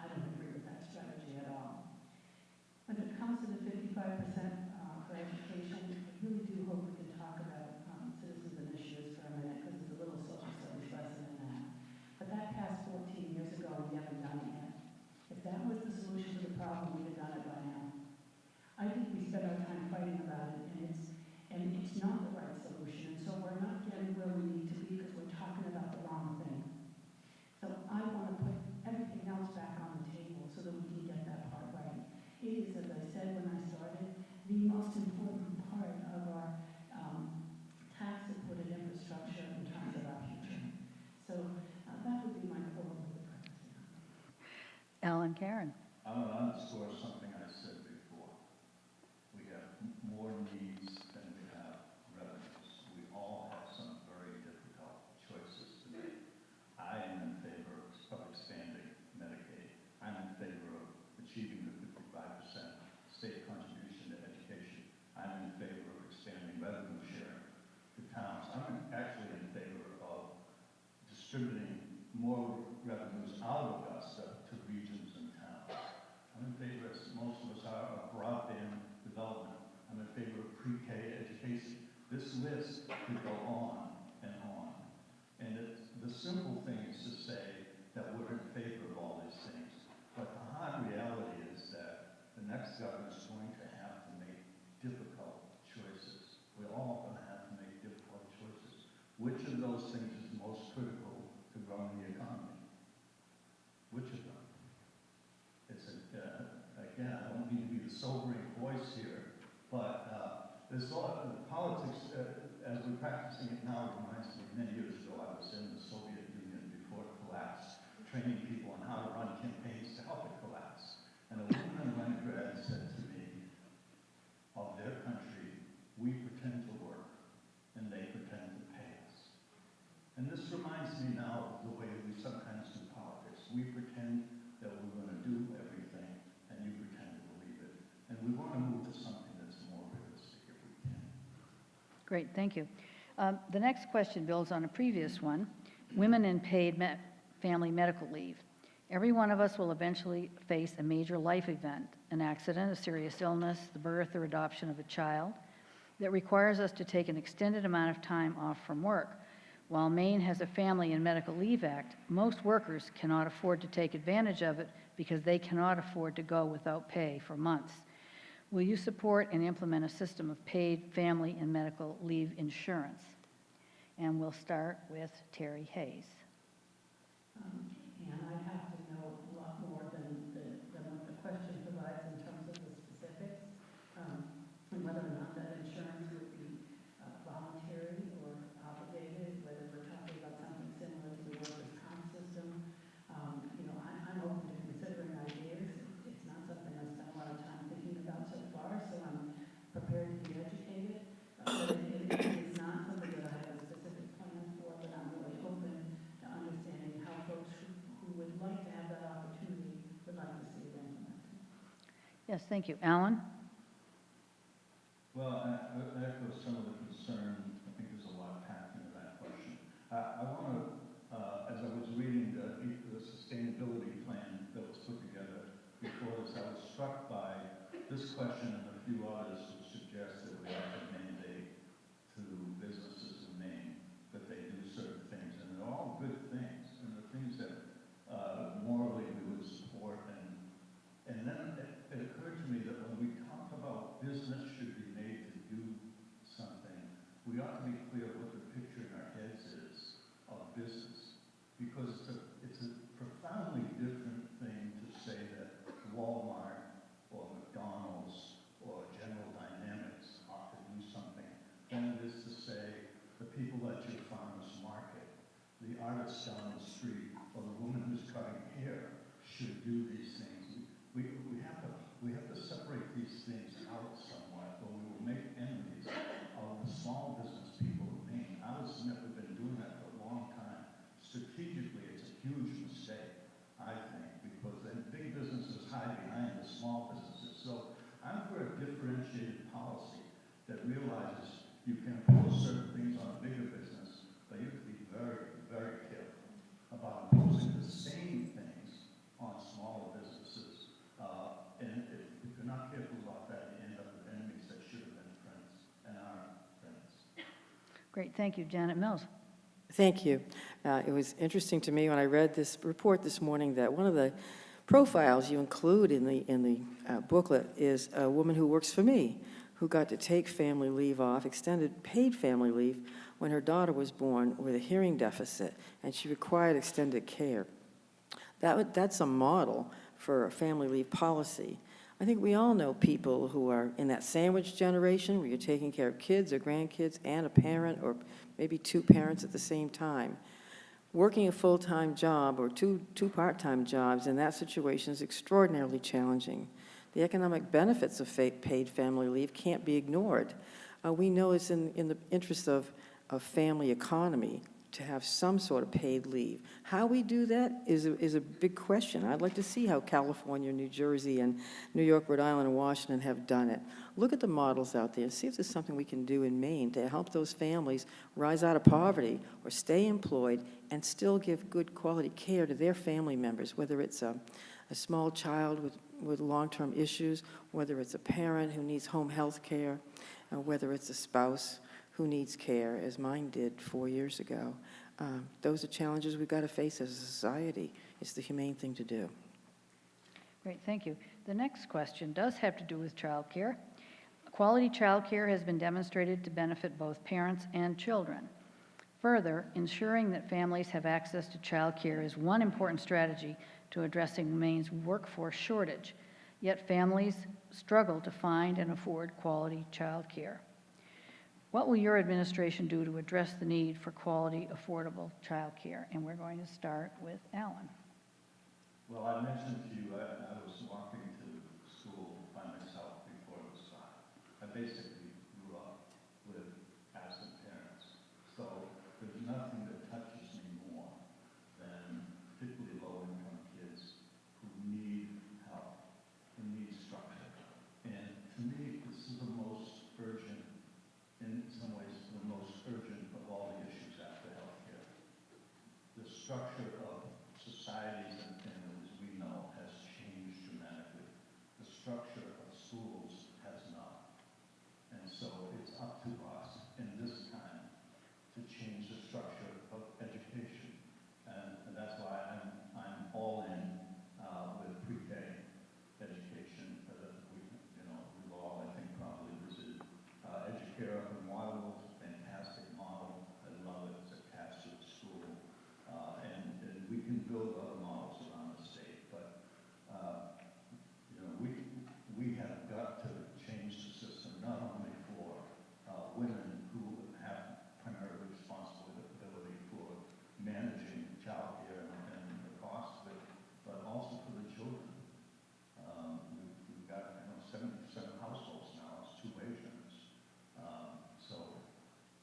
I don't agree with that strategy at all. When it comes to the 55% for education, I really do hope we can talk about citizens initiatives for a minute because there's a little social studies lesson in that. But that passed 14 years ago and we haven't done it yet. If that was the solution to the problem, we'd have done it by now. I think we spend our time fighting about it and it's not the right solution. And so we're not getting where we need to be because we're talking about the wrong thing. So I want to put everything else back on the table so that we can get that part right. It is, as I said when I started, the most important part of our tax input and infrastructure in terms of our future. So that would be my core of the premise. Alan Karen. I'm going to underscore something I said before. We have more needs than we have revenues. We all have some very difficult choices to make. I am in favor of expanding Medicaid. I'm in favor of achieving the 55% state contribution to education. I'm in favor of expanding revenue sharing to towns. I'm actually in favor of distributing more revenues out of Augusta to regions and towns. I'm in favor, as most of us are, of broadband development. I'm in favor of pre-K education. This list could go on and on. And the simple thing is to say that we're in favor of all these things. But the hard reality is that the next government is going to have to make difficult choices. We're all going to have to make difficult choices. Which of those things is most critical to growing the economy? Which of them? It's again, I don't mean to be the sobering voice here, but there's a lot of politics, as we're practicing it now, reminds me many years ago I was in the Soviet Union before it collapsed, training people on how to run campaigns to help it collapse. And a woman in Leningrad said to me, of their country, we pretend to work, and they pretend to pay us. And this reminds me now of the way we sometimes do politics. We pretend that we're going to do everything, and you pretend to believe it. And we want to move to something that's more realistic if we can. Great, thank you. The next question builds on a previous one. Women in paid family medical leave. Every one of us will eventually face a major life event, an accident, a serious illness, the birth or adoption of a child, that requires us to take an extended amount of time off from work. While Maine has a Family and Medical Leave Act, most workers cannot afford to take advantage of it because they cannot afford to go without pay for months. Will you support and implement a system of paid family and medical leave insurance? And we'll start with Terry Hayes. And I have to know a lot more than what the question provides in terms of the specifics, and whether or not that insurance would be voluntary or obligated, whether we're talking about something similar to the workers' comp system. I'm open to considering ideas. It's not something I've spent a lot of time thinking about so far, so I'm prepared to be educated. But it's not something that I have a specific plan for, but I'm really open to understanding how folks who would like to have that opportunity would like to see it implemented. Yes, thank you. Alan? Well, I echo some of the concern. I think there's a lot packed into that question. I want to, as I was reading the sustainability plan that was put together before this, I was struck by this question and a few others which suggest that we have to mandate to businesses in Maine that they do certain things. And they're all good things, and they're things that morally we would support. And then it occurred to me that when we talk about business should be made to do something, we ought to be clear what the picture in our heads is of business. Because it's a profoundly different thing to say that Walmart or McDonald's or General Dynamics ought to do something than it is to say the people at your farmer's market, the artist down the street, or the woman who's cutting hair should do these things. We have to separate these things out somewhat, or we will make enemies of the small business that realizes you can impose certain things on a bigger business, but you have to be very, very careful about imposing the same things on smaller businesses. And if you're not careful about that, you end up with enemies that should have been friends and aren't friends. Great, thank you. Janet Mills. Thank you. It was interesting to me when I read this report this morning that one of the profiles you include in the booklet is a woman who works for me, who got to take family leave off, extended paid family leave, when her daughter was born with a hearing deficit, and she required extended care. That's a model for a family leave policy. I think we all know people who are in that sandwich generation where you're taking care of kids or grandkids and a parent or maybe two parents at the same time. Working a full-time job or two part-time jobs in that situation is extraordinarily challenging. The economic benefits of paid family leave can't be ignored. We know it's in the interest of family economy to have some sort of paid leave. How we do that is a big question. I'd like to see how California, New Jersey, and New York, Rhode Island, and Washington have done it. Look at the models out there and see if there's something we can do in Maine to help those families rise out of poverty or stay employed and still give good quality care to their family members, whether it's a small child with long-term issues, whether it's a parent who needs home health care, whether it's a spouse who needs care, as mine did 4 years ago. Those are challenges we've got to face as a society. It's the humane thing to do. Great, thank you. The next question does have to do with childcare. Quality childcare has been demonstrated to benefit both parents and children. Further, ensuring that families have access to childcare is one important strategy to addressing Maine's workforce shortage, yet families struggle to find and afford quality childcare. What will your administration do to address the need for quality, affordable childcare? And we're going to start with Alan. Well, I mentioned to you, I was walking to school by myself before it was 5. I basically grew up with absent parents. So there's nothing that touches me more than particularly low-income kids who need help, who need structure. And to me, this is the most urgent, in some ways, the most urgent of all the issues after healthcare. The structure of societies and families we know has changed dramatically. The structure of schools has not. And so it's up to us in this time to change the structure of education. And that's why I'm all in with pre-K education. We've all, I think, probably visited Educare up in Waterville. Fantastic model. I love it. It's attached to the school. And we can build other models around the state. But, we have got to change the system, not only for women who have primary responsibility for managing child care and the cost of it, but also for the children. We've got 77 households now, it's 2 Asians. So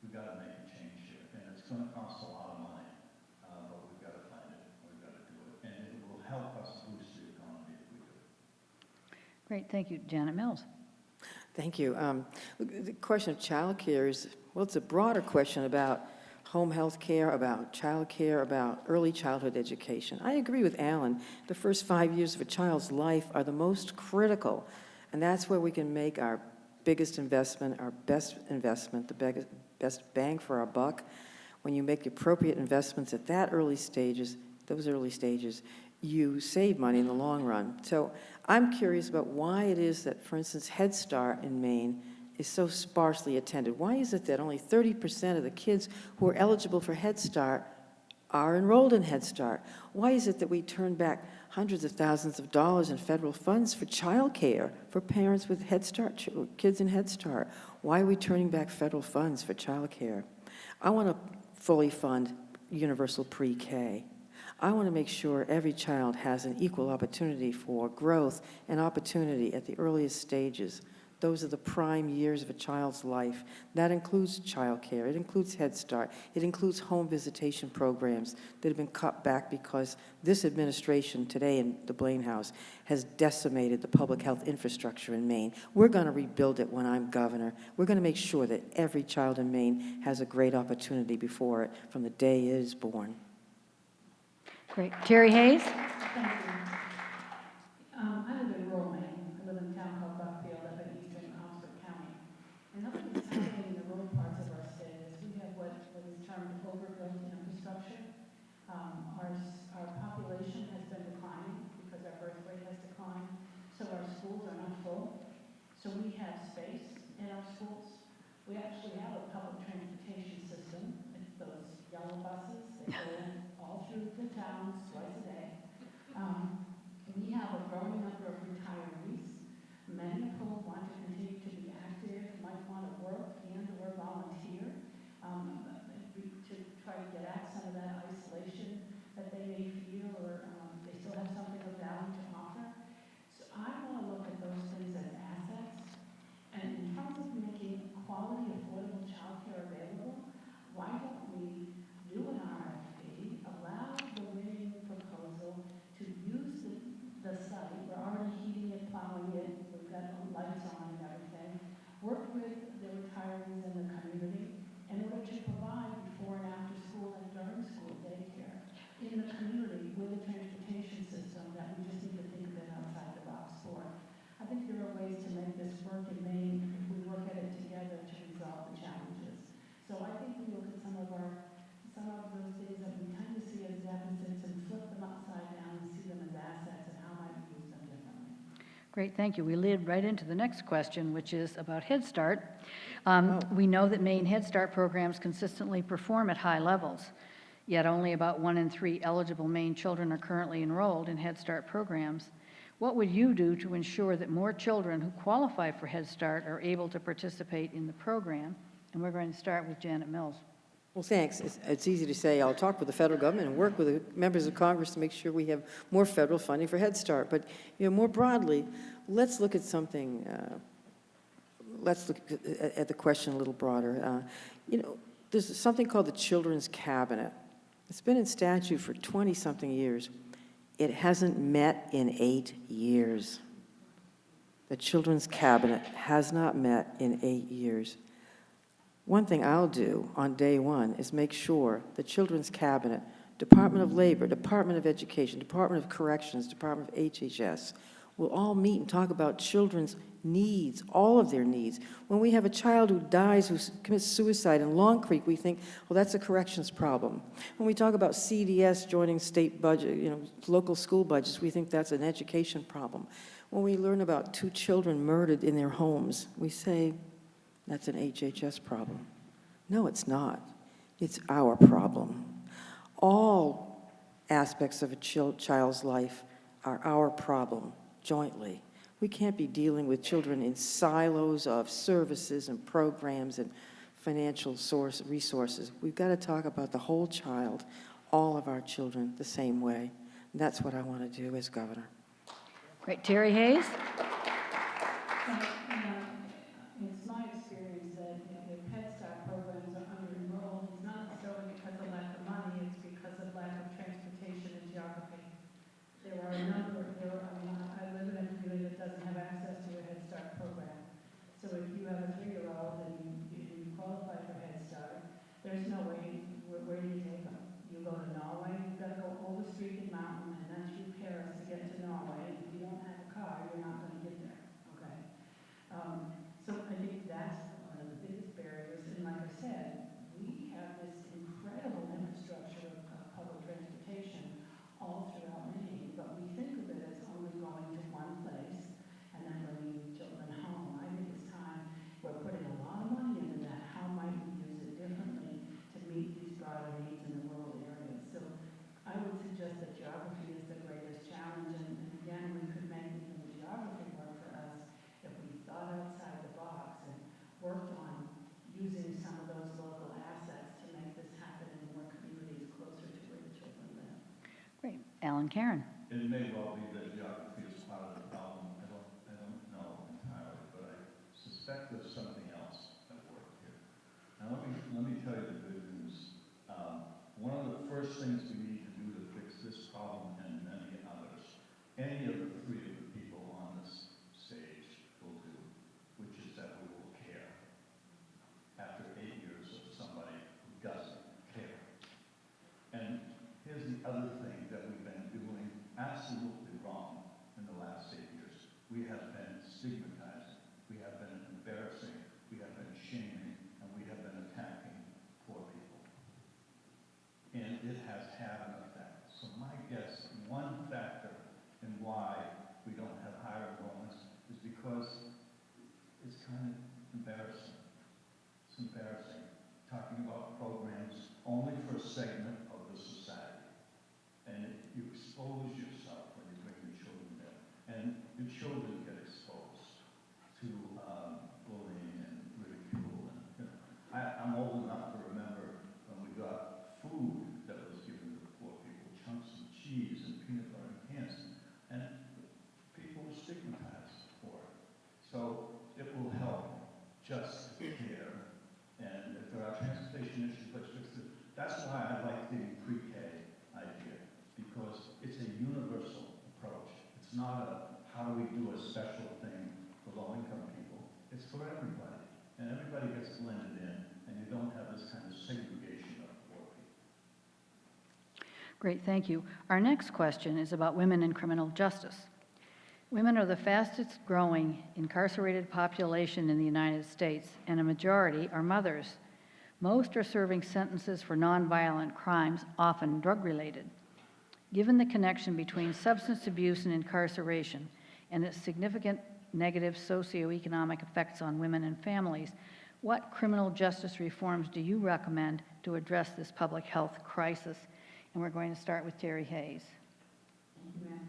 we've got to make a change here, and it's going to cost a lot of money, but we've got to find it, we've got to do it, and it will help us boost the economy if we do. Great, thank you. Janet Mills. Thank you. The question of child care is, well, it's a broader question about home health care, about child care, about early childhood education. I agree with Alan. The first 5 years of a child's life are the most critical, and that's where we can make our biggest investment, our best investment, the best bang for our buck. When you make the appropriate investments at those early stages, you save money in the long run. So I'm curious about why it is that, for instance, Head Start in Maine is so sparsely attended. Why is it that only 30% of the kids who are eligible for Head Start are enrolled in Head Start? Why is it that we turn back hundreds of thousands of dollars in federal funds for child care for parents with Head Start, kids in Head Start? Why are we turning back federal funds for child care? I want to fully fund universal pre-K. I want to make sure every child has an equal opportunity for growth and opportunity at the earliest stages Those are the prime years of a child's life. That includes childcare, it includes Head Start, it includes home visitation programs that have been cut back because this administration today in the Blaine House has decimated the public health infrastructure in Maine. We're going to rebuild it when I'm governor. We're going to make sure that every child in Maine has a great opportunity before it from the day it is born. Great. Terry Hayes? Thank you. I live in rural Maine. I live in a town called Buckfield up in eastern Oxford County. And I think what's happening in the rural parts of our state is we have what is termed overbuilt infrastructure. Our population has been declining because our birth rate has declined, so our schools are not full. So we have space in our schools. We actually have a public transportation system. It's those yellow buses that go in all through the towns twice a day. We have a growing number of retirees, many of whom want to continue to be active, might want to work and/or volunteer to try to get at some of that isolation that they may feel, or they still have something of value to offer. So I want to look at those things as assets. And in terms of making quality, affordable childcare available, why don't we do an RFP, allow the winning proposal to use the site, we're already heating it, plowing it, we've got lights on and everything, work with the retirees in the community in order to provide before and after school and during school daycare in the community with a transportation system that we just need to think a bit outside the box for. I think there are ways to make this work in Maine if we work at it together to resolve the challenges. So I think we look at some of those things that we tend to see as deficits and flip them upside down and see them as assets and how might we use them differently. Great, thank you. We lead right into the next question, which is about Head Start. We know that Maine Head Start programs consistently perform at high levels, yet only about 1 in 3 eligible Maine children are currently enrolled in Head Start programs. What would you do to ensure that more children who qualify for Head Start are able to participate in the program? And we're going to start with Janet Mills. Well, thanks. It's easy to say I'll talk with the federal government and work with the members of Congress to make sure we have more federal funding for Head Start. But more broadly, let's look at something. Let's look at the question a little broader. There's something called the Children's Cabinet. It's been in statute for 20-something years. It hasn't met in 8 years. The Children's Cabinet has not met in 8 years. One thing I'll do on day one is make sure the Children's Cabinet, Department of Labor, Department of Education, Department of Corrections, Department of HHS, will all meet and talk about children's needs, all of their needs. When we have a child who dies, who commits suicide in Long Creek, we think, well, that's a corrections problem. When we talk about CDS joining state budget, local school budgets, we think that's an education problem. When we learn about 2 children murdered in their homes, we say, that's an HHS problem. No, it's not. It's our problem. All aspects of a child's life are our problem jointly. We can't be dealing with children in silos of services and programs and financial resources. We've got to talk about the whole child, all of our children, the same way. And that's what I want to do as governor. Great. Terry Hayes? It's my experience that if Head Start programs are under-enrolled, it's not necessarily because of lack of money, it's because of lack of transportation and geography. There are a number, I live in a community that doesn't have access to a Head Start program. So if you have a 3-year-old and you qualify for Head Start, there's no way, where do you take them? You go to Norway, you've got to go over Street and Mountain, and then through Paris to get to Norway. And if you don't have a car, you're not going to get there, okay? So I think that's one of the biggest barriers. And like I said, we have this incredible infrastructure of public transportation all throughout Maine, but we think of it as only going to one place and then bringing children home. I think it's time, we're putting a lot of money into that. How might we use it differently to meet these broader needs in the rural areas? So I would suggest that geography is the greatest challenge. And again, we could make even the geography work for us if we thought outside the box and worked on using some of those local assets to make this happen in more communities closer to where the children live. Great. Alan Karen? It may well be that geography is part of the problem. I don't know entirely, but I suspect there's something else at work here. Now, let me tell you the good news. One of the first things we need to do to fix this problem and many others, any of the three of the people on this stage will do, which is that we will care. After 8 years of somebody who doesn't care. And here's the other thing that we've been doing absolutely wrong in the last 8 years. We have been stigmatizing, we have been embarrassing, we have been shaming, and we have been attacking poor people. And it has had an effect. So my guess, one factor in why we don't have higher enrollments is because it's kind of embarrassing. It's embarrassing talking about programs only for a segment of the society. And you expose yourself when you bring your children there. And your children get exposed to bullying and ridicule. And, you know, I'm old enough to remember when we got food that was given to poor people, chunks of cheese and peanut butter and cans. And people were stigmatized for it. So it will help just care. And if there are transportation issues, let's fix it. That's why I like the pre-K idea, because it's a universal approach. It's not a, how do we do a special thing for low-income people? It's for everybody. And everybody gets blended in, and you don't have this kind of segregation of poor people. Great, thank you. Our next question is about women in criminal justice. Women are the fastest growing incarcerated population in the United States, and a majority are mothers. Most are serving sentences for nonviolent crimes, often drug-related. Given the connection between substance abuse and incarceration and its significant negative socioeconomic effects on women and families, what criminal justice reforms do you recommend to address this public health crisis? And we're going to start with Terry Hayes. Thank you, ma'am.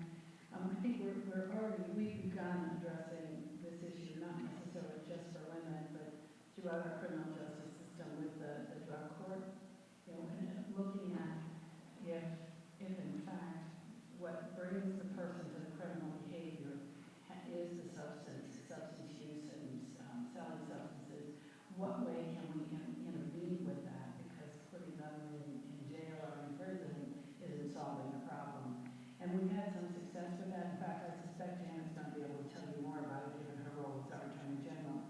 I think we've begun addressing this issue, not necessarily just for women, but throughout our criminal justice system with the drug court. You know, and looking at if in fact what brings the person to the criminal behavior is the substance use and selling substances, what way can we intervene with that? Because putting them in jail or in prison isn't solving the problem. And we've had some success with that. In fact, I suspect Janet's going to be able to tell you more about it given her role as our Attorney General.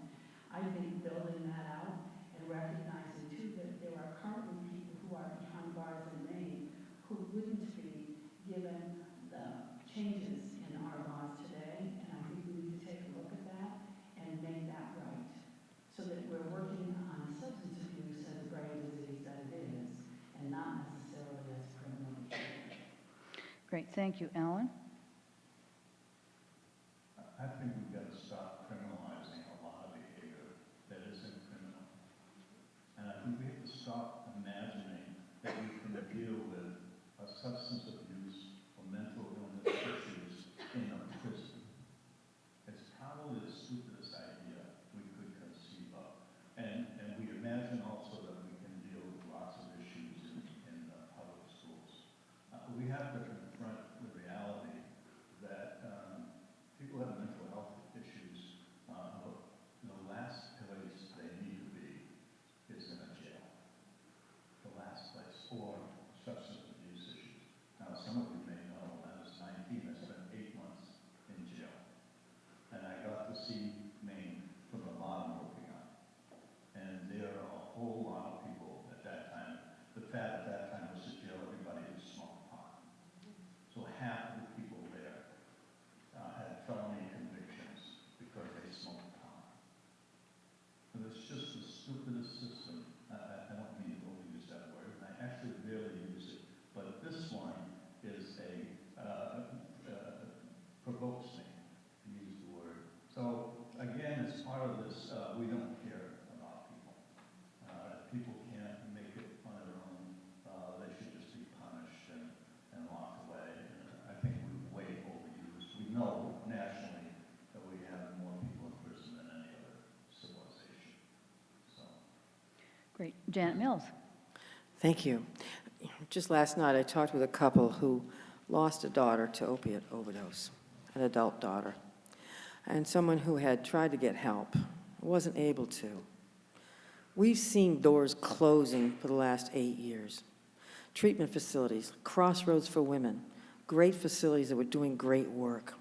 I think building that out and recognizing too that there are currently people who are behind bars in Maine who wouldn't be given the changes in our laws today. And I think we need to take a look at that and make that right so that we're working on substance abuse as a brain disease that it is and not necessarily as criminal behavior. Great, thank you. Alan? I think we've got to stop criminalizing a lot of behavior that isn't criminal. And I think we have to stop imagining that we can deal with a substance abuse or mental illness issues in a prison. It's probably the stupidest idea we could conceive of. And we imagine also that we can deal with lots of issues in public schools. We have to confront the reality that people have mental health issues. The last place they need to be is in a jail. The last place for substance abuse issues. Now, some of you may know, when I was 19, I spent 8 months in jail. And I got to see Maine from the bottom looking up. And there are a whole lot of people at that time. The fad at that time was to jail everybody who smoked pot. So half of the people there had felony convictions because they smoked pot. And it's just the stupidest system. I don't mean to overuse that word, and I actually rarely use it. But this one is provokes me to use the word. So again, it's part of this, we don't care about people. If people can't make it on their own, they should just be punished and locked away. I think we've way overused. We know nationally that we have more people in prison than any other civilization. So. Great. Janet Mills? Thank you. Just last night, I talked with a couple who lost a daughter to opiate overdose, an adult daughter, and someone who had tried to get help I wasn't able to. We've seen doors closing for the last 8 years. Treatment facilities, Crossroads for Women, great facilities that were doing great work.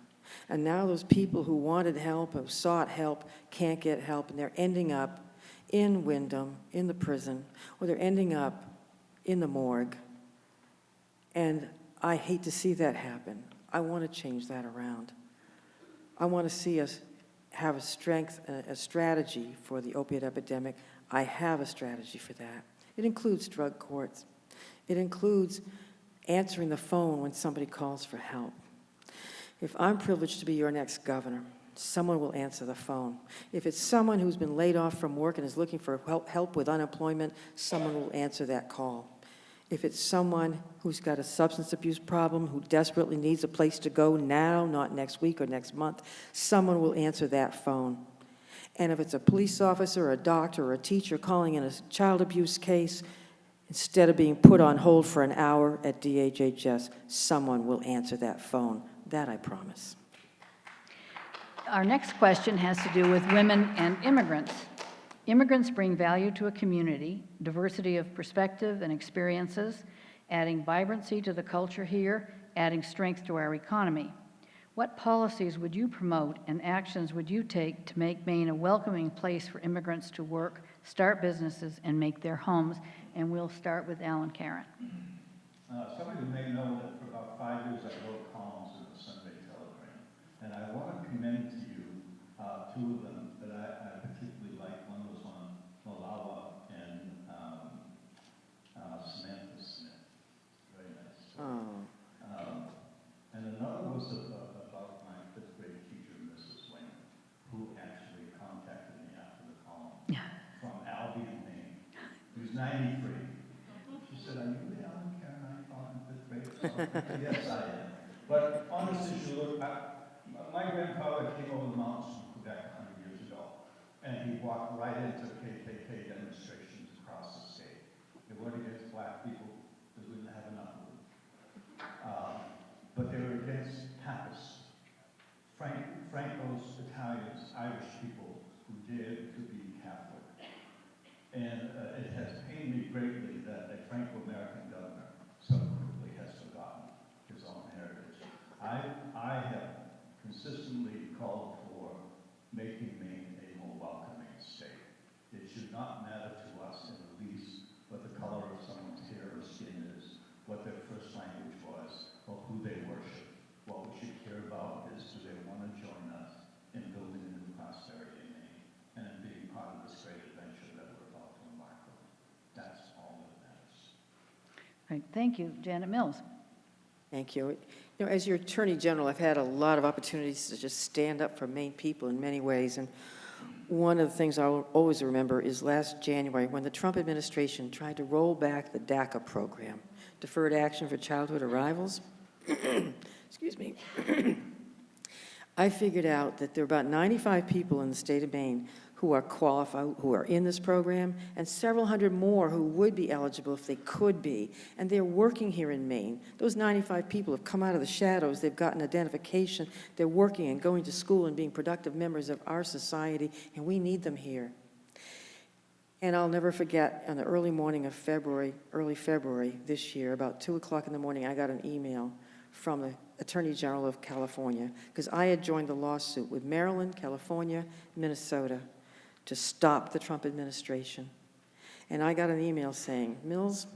And now those people who wanted help, who sought help, can't get help, and they're ending up in Wyndham, in the prison, or they're ending up in the morgue. And I hate to see that happen. I want to change that around. I want to see us have a strategy for the opiate epidemic. I have a strategy for that. It includes drug courts. It includes answering the phone when somebody calls for help. If I'm privileged to be your next governor, someone will answer the phone. If it's someone who's been laid off from work and is looking for help with unemployment, someone will answer that call. If it's someone who's got a substance abuse problem, who desperately needs a place to go now, not next week or next month, someone will answer that phone. And if it's a police officer or a doctor or a teacher calling in a child abuse case, instead of being put on hold for an hour at DHHS, someone will answer that phone. That I promise. Our next question has to do with women and immigrants. Immigrants bring value to a community, diversity of perspective and experiences, adding vibrancy to the culture here, adding strength to our economy. What policies would you promote and actions would you take to make Maine a welcoming place for immigrants to work, start businesses, and make their homes? And we'll start with Alan Caron. Some of you may know that for about 5 years I wrote columns in the Sunday Telegram, and I want to commend to you two of them that I particularly like. One was on Malawa and Samantha Smith. Very nice. Oh. And another was about my 5th grade teacher, Mrs. Wayne, who actually contacted me after the column from Albion, Maine. He was 93. She said, "Are you the Alan Caron I taught in 5th grade?" So, yes, I am. But on this issue, look, my grandfather came over the mountains from Quebec 100 years ago, and he walked right into KKK demonstrations across the state. They weren't against black people because we didn't have enough of them. But they were against Papists, Franco's Italians, Irish people who dared to be Catholic. And it has pained me greatly that a Franco-American governor so quickly has forgotten his own heritage. I have consistently called for making Maine a more welcoming state. It should not matter to us in the least what the color of someone's hair or skin is, what their first language was, or who they worship. What we should care about is, do they want to join us in building a new prosperity in Maine and in being part of this great adventure that we're about to embark on. That's all that matters. Right, thank you. Janet Mills. Thank you. You know, as your Attorney General, I've had a lot of opportunities to just stand up for Maine people in many ways. And one of the things I'll always remember is last January when the Trump administration tried to roll back the DACA program, Deferred Action for Childhood Arrivals. Excuse me. I figured out that there are about 95 people in the state of Maine who are qualified, who are in this program, and several hundred more who would be eligible if they could be. And they're working here in Maine. Those 95 people have come out of the shadows. They've gotten identification. They're working and going to school and being productive members of our society, and we need them here. And I'll never forget, on the early morning of early February this year, about 2 o'clock in the morning, I got an email from the Attorney General of California, because I had joined the lawsuit with Maryland, California, Minnesota, to stop the Trump administration. And I got an email saying, "Mills,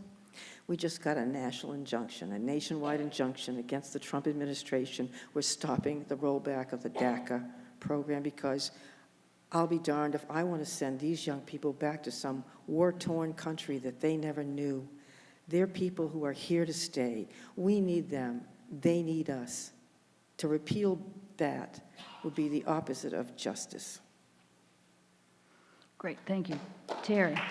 we just got a national injunction, a nationwide injunction against the Trump administration. We're stopping the rollback of the DACA program because I'll be darned if I want to send these young people back to some war-torn country that they never knew. They're people who are here to stay. We need them. They need us. To repeal that would be the opposite of justice." Great, thank you. Terry. I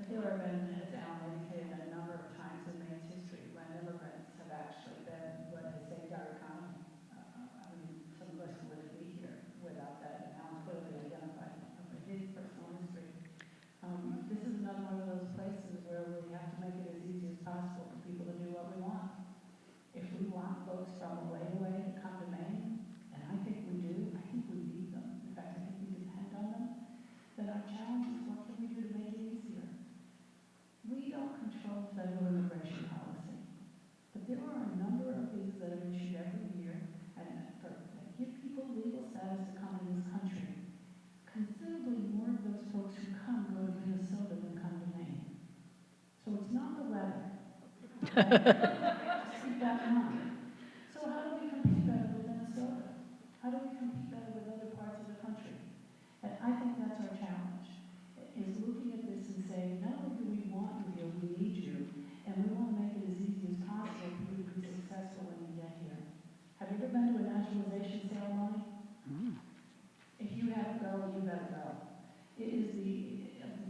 feel there have been, as Alan indicated, a number of times in Maine's history when immigrants have actually been what has saved our economy. I mean, some of us wouldn't be here without that, and Alan clearly identified his personal history. This is another one of those places where we have to make it as easy as possible for people to do what we want. If we want folks from away to come to Maine, and I think we do, I think we need them. In fact, I Just keep that in mind. So how do we compete better with Minnesota? How do we compete better with other parts of the country? And I think that's our challenge, is looking at this and saying, not only do we want you here, we need you, and we want to make it as easy as possible for you to be successful when you get here. Have you ever been to a naturalization ceremony? If you haven't go, you better go. It is the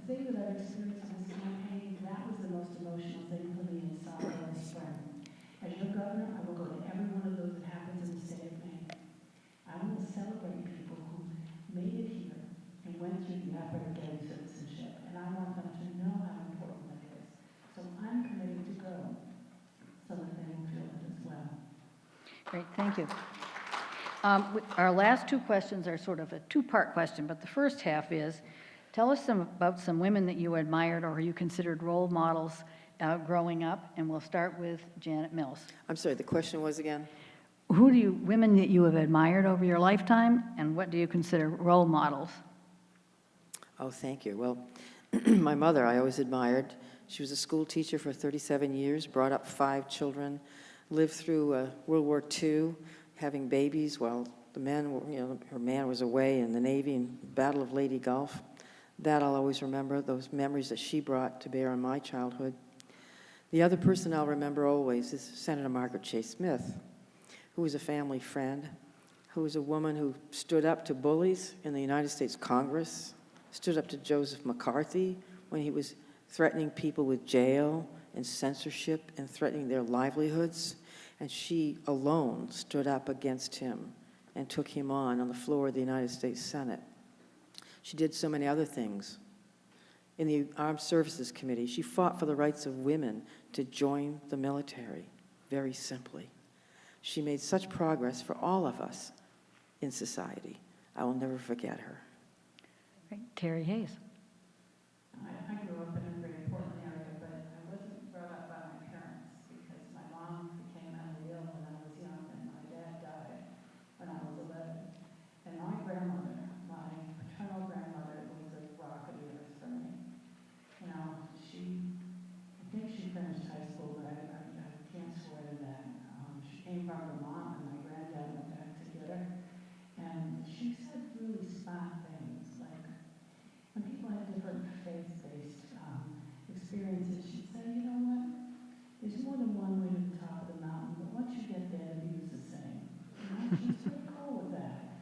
thing that I've experienced in this campaign, that was the most emotional thing for me in summer and spring. As your governor, I will go to every one of those that happens in the state of Maine. I want to celebrate people who made it here and went through the effort of getting citizenship. And I want them to know how important that is. So I'm committed to go so that they will feel it as well. Great, thank you. Our last two questions are sort of a two-part question, but the first half is, tell us about some women that you admired or you considered role models growing up, and we'll start with Janet Mills. I'm sorry, the question was again? Women that you have admired over your lifetime, and what do you consider role models? Oh, thank you. Well, my mother I always admired. She was a school teacher for 37 years, brought up 5 children, lived through World War II, having babies while the men were, her man was away in the Navy in Battle of Lady Gulf. That I'll always remember, those memories that she brought to bear on my childhood. The other person I'll remember always is Senator Margaret Chase Smith, who was a family friend, who was a woman who stood up to bullies in the United States Congress, stood up to Joseph McCarthy when he was threatening people with jail and censorship and threatening their livelihoods. And she alone stood up against him and took him on the floor of the United States Senate. She did so many other things. In the Armed Services Committee, she fought for the rights of women to join the military, very simply. She made such progress for all of us in society. I will never forget her. Great. Terry Hayes. I grew up in a very important area, but I wasn't brought up by my parents because my mom became mentally ill when I was young and my dad died when I was 11. And my grandmother, my paternal grandmother, was a rock of years for me. You know, I think she finished high school, but I can't swear to that. She came from Vermont and my granddad went back to get her. And she said really smart things, like when people had different faith-based experiences, she'd say, you know what, there's more than one way to the top of the mountain, but once you get there, the view's the same. You know, she's pretty cool with that.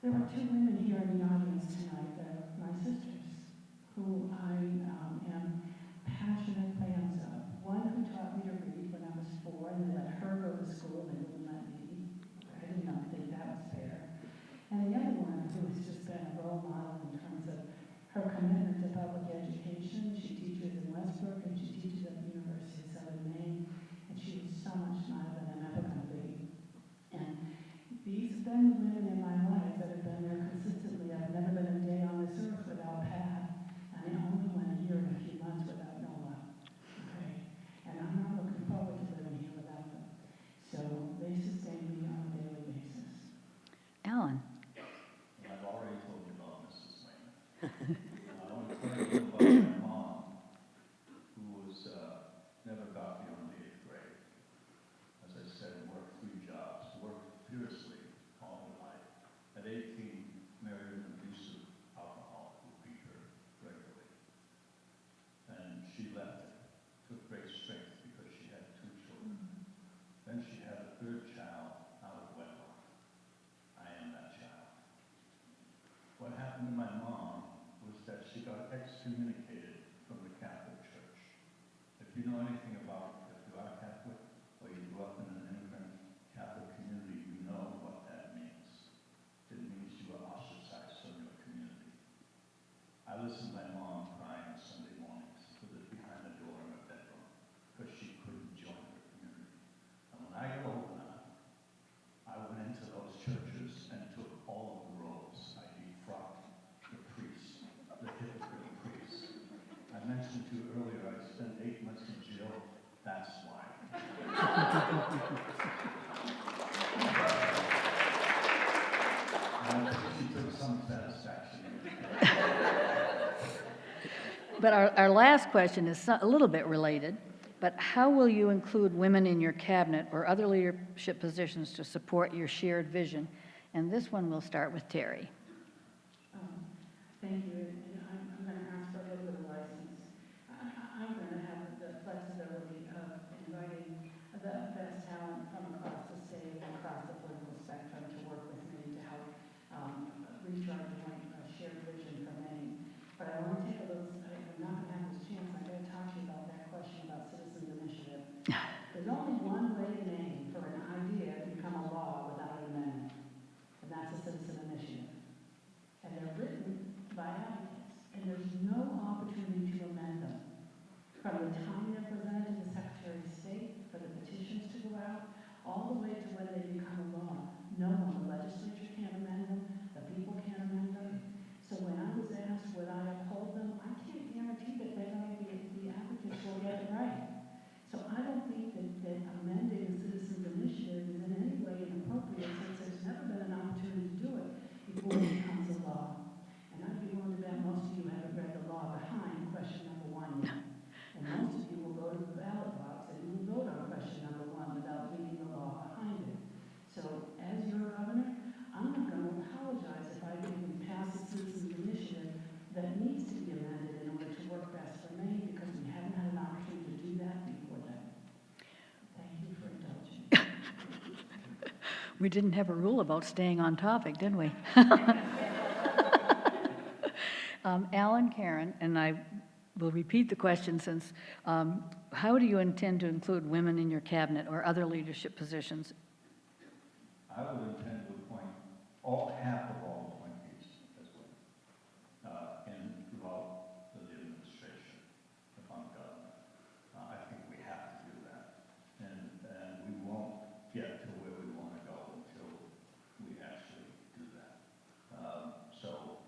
There are 2 women here in the audience tonight that are my sisters, who I am passionate fans of. One who taught me to read when I was 4, and they let her go to school, and they wouldn't let me. I did not think that was fair. And the other one who has just been a role model in terms of her commitment to public education. She teaches in Westbrook and she teaches at the University of Southern Maine, and she was so much smarter than I'm ever going to be. And these have been the women in my life that have been there consistently. I've never been a day on this earth without Pat, and I only went a year and a few months without Noah. Okay? And I'm not looking forward to living here without them. So they sustain me on a daily basis. Alan. I've already told you about Mrs. Maine. I want to tell you about my mom, who never got beyond the 8th grade. As I said, worked 3 jobs, worked fiercely all her life. At 18, married an abusive alcoholic who beat her regularly. And she left it, took great strength because she had 2 children. Then she had a 3rd child out of wedlock. I am that child. What happened to my mom was that she got excommunicated from the Catholic Church. If you know anything about, if you are Catholic, or you grew up in an immigrant Catholic community, you know what that means. It means you are ostracized from your community. I listened to my mom crying on Sunday mornings, put it behind the door in her bedroom, because she couldn't join her community. And when I got old enough, I went into those churches and took all of the roles. I defrocked the priests, the hypocrite priests. I mentioned to you earlier, I spent 8 months in jail. That's why. She took some satisfaction in it. But our last question is a little bit related. but how will you include women in your cabinet or other leadership positions to support your shared vision? And this one will start with Terry. Thank you, and I'm going to ask for a little bit of license. I'm going to have the flexibility of inviting the best talent from across the state and across the political spectrum to work with me to help reach our joint shared vision for Maine. But I want to take a little, I'm not going to have this chance, I'm going to talk to you about that question about citizens initiative. There's only one way in Maine for an idea to become a law without an amendment, and that's a citizen initiative. And they're written by advocates, and there's no opportunity to amend them. From the time they're presented to the Secretary of State for the petitions to go out, all the way to when they become a law. No one, the legislature can't amend them, the people can't amend them. So when I was asked would I uphold them, I can't guarantee that they're going to be, the advocates will get it right. So I don't think that amending a citizens initiative is in any way inappropriate, since there's never been an opportunity to do it before it becomes a law. And I'd be willing to bet most of you haven't read the law behind question number 1 yet. And most of you will go to the ballot box and you will vote on question number 1 without reading the law behind it. So as your governor, I'm not going to apologize if I can pass a citizens initiative that needs to be amended in order to work best for Maine, because we haven't had an opportunity to do that before then. Thank you for indulging me. We didn't have a rule about staying on topic, did we? Alan, Karen, and I will repeat the question since, how do you intend to include women in your cabinet or other leadership positions? I would intend to appoint half of all appointees as well, and throughout the administration, if I'm governor. I think we have to do that, and we won't get to where we want to go until we actually do that. So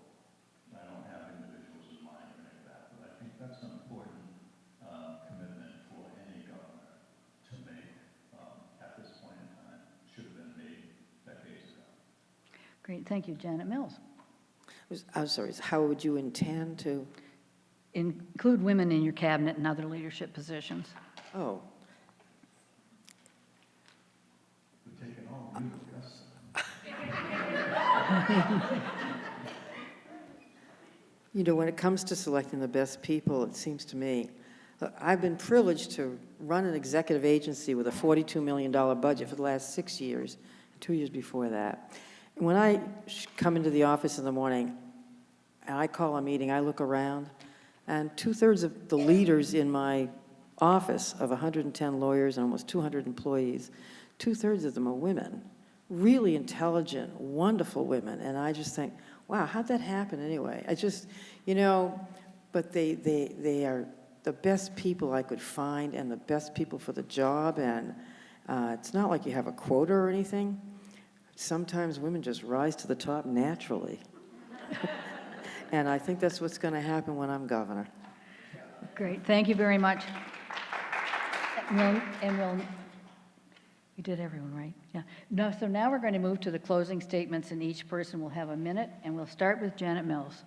I don't have individuals in mind or any of that, but I think that's an important commitment for any governor to make at this point in time. Should have been made decades ago. Great, thank you. Janet Mills. I'm sorry, how would you intend to? Include women in your cabinet and other leadership positions. Oh, We're taking all legal guesses. you know, when it comes to selecting the best people, it seems to me, I've been privileged to run an executive agency with a $42 million budget for the last 6 years, 2 years before that. And when I come into the office in the morning and I call a meeting, I look around, and 2/3 of the leaders in my office of 110 lawyers and almost 200 employees, 2/3 of them are women, really intelligent, wonderful women. And I just think, wow, how'd that happen anyway? I just, you know, but they are the best people I could find and the best people for the job. And it's not like you have a quota or anything. Sometimes women just rise to the top naturally. And I think that's what's going to happen when I'm governor. Great, thank you very much. We did everyone, right? Yeah. No, so now we're going to move to the closing statements, and each person will have a minute, and we'll start with Janet Mills.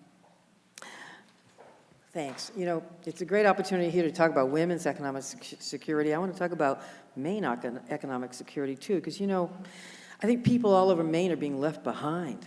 Thanks. You know, it's a great opportunity here to talk about women's economic security. I want to talk about Maine economic security, too, because, you know, I think people all over Maine are being left behind.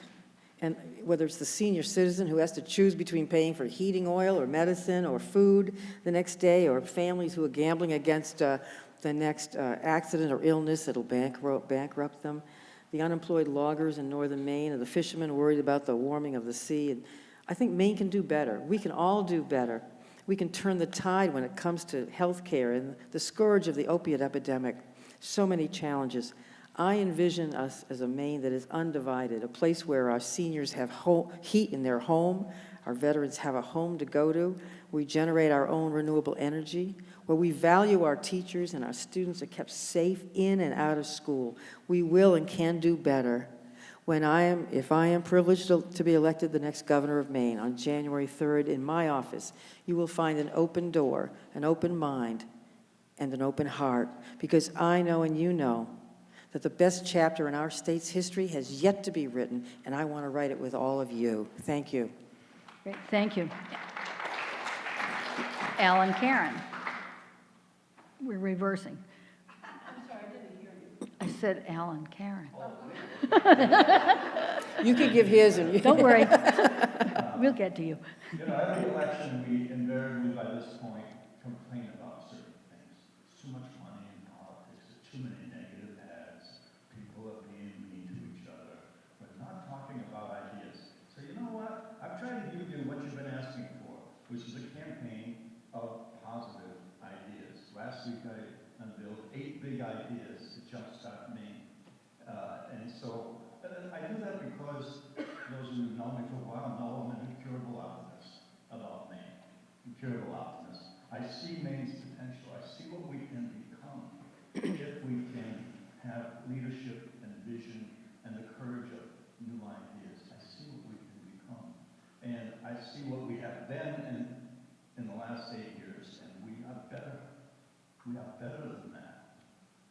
And whether it's the senior citizen who has to choose between paying for heating oil or medicine or food the next day, or families who are gambling against the next accident or illness that'll bankrupt them, the unemployed loggers in northern Maine, or the fishermen worried about the warming of the sea. And I think Maine can do better. We can all do better. We can turn the tide when it comes to health care and the scourge of the opiate epidemic. So many challenges. I envision us as a Maine that is undivided, a place where our seniors have heat in their home, our veterans have a home to go to, we generate our own renewable energy, where we value our teachers and our students are kept safe in and out of school. We will and can do better. If I am privileged to be elected the next governor of Maine on January 3rd in my office, you will find an open door, an open mind, and an open heart, because I know and you know that the best chapter in our state's history has yet to be written, and I want to write it with all of you. Thank you. Great, thank you. Alan, Karen. We're reversing. I'm sorry, I didn't hear you. I said Alan, Karen. You can give his and you. Don't worry. We'll get to you. You know, every election, we invariably, by this point, complain about certain things. There's too much money in politics, there's too many negative ads, people are being mean to each other. We're not talking about ideas. So you know what? I've tried to give you what you've been asking for, which is a campaign of positive ideas. Last week, I unveiled 8 big ideas to jumpstart Maine. And so I do that because those who know me for a while know I'm an incurable optimist about Maine. Incurable optimist. I see Maine's potential. I see what we can become if we can have leadership and vision and the courage of new ideas. I see what we can become. And I see what we have been in the last 8 years, and we are better. We are better than that.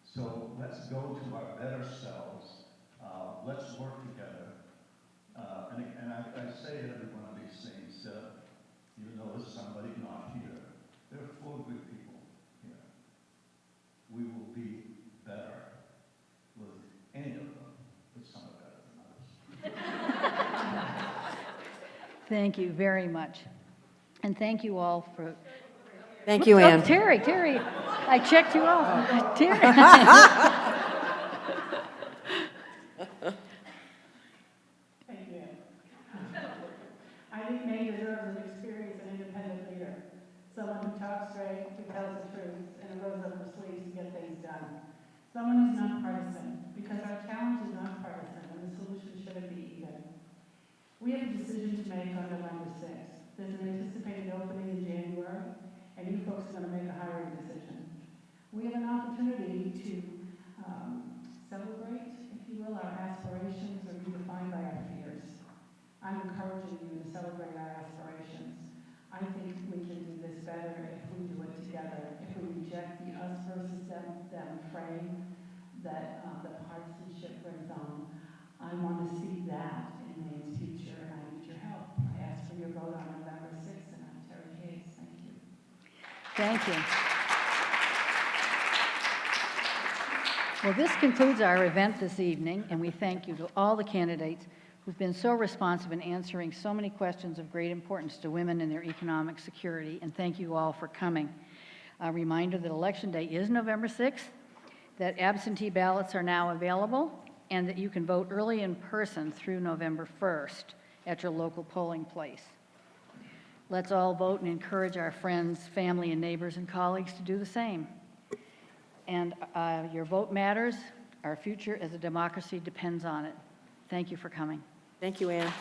So let's go to our better selves. Let's work together. And I say every one of these things, even though there's somebody not here, there are 4 good people here. We will be better with any of them, but some are better than others. Thank you very much. And thank you all for... Thank you, Oh, Ann. Terry, I checked you off. Terry. Thank you. I think Maine deserves an experienced and independent leader, someone who talks straight, who tells the truth, and who rolls up her sleeves to get things done. Someone who's nonpartisan, because our challenge is nonpartisan, and the solution shouldn't be even. We have a decision to make on November 6th. There's an anticipated opening in January, and you folks are going to make a hiring decision. We have an opportunity to celebrate, if you will, our aspirations are redefined by our fears. I'm encouraging you to celebrate our aspirations. I think we can do this better if we do it together, if we reject the us versus them frame that the partisanship brings on. I want to see that in Maine's future, and I need your help. I ask for your vote on November 6th, and I'm Terry Hayes. Thank you. Thank you. Well, this concludes our event this evening, and we thank you to all the candidates who've been so responsive in answering so many questions of great importance to women and their economic security, and thank you all for coming. A reminder that Election Day is November 6th, that absentee ballots are now available, and that you can vote early in person through November 1st at your local polling place. Let's all vote and encourage our friends, family, and neighbors and colleagues to do the same. And your vote matters. Our future as a democracy depends on it. Thank you for coming. Thank you, Ann.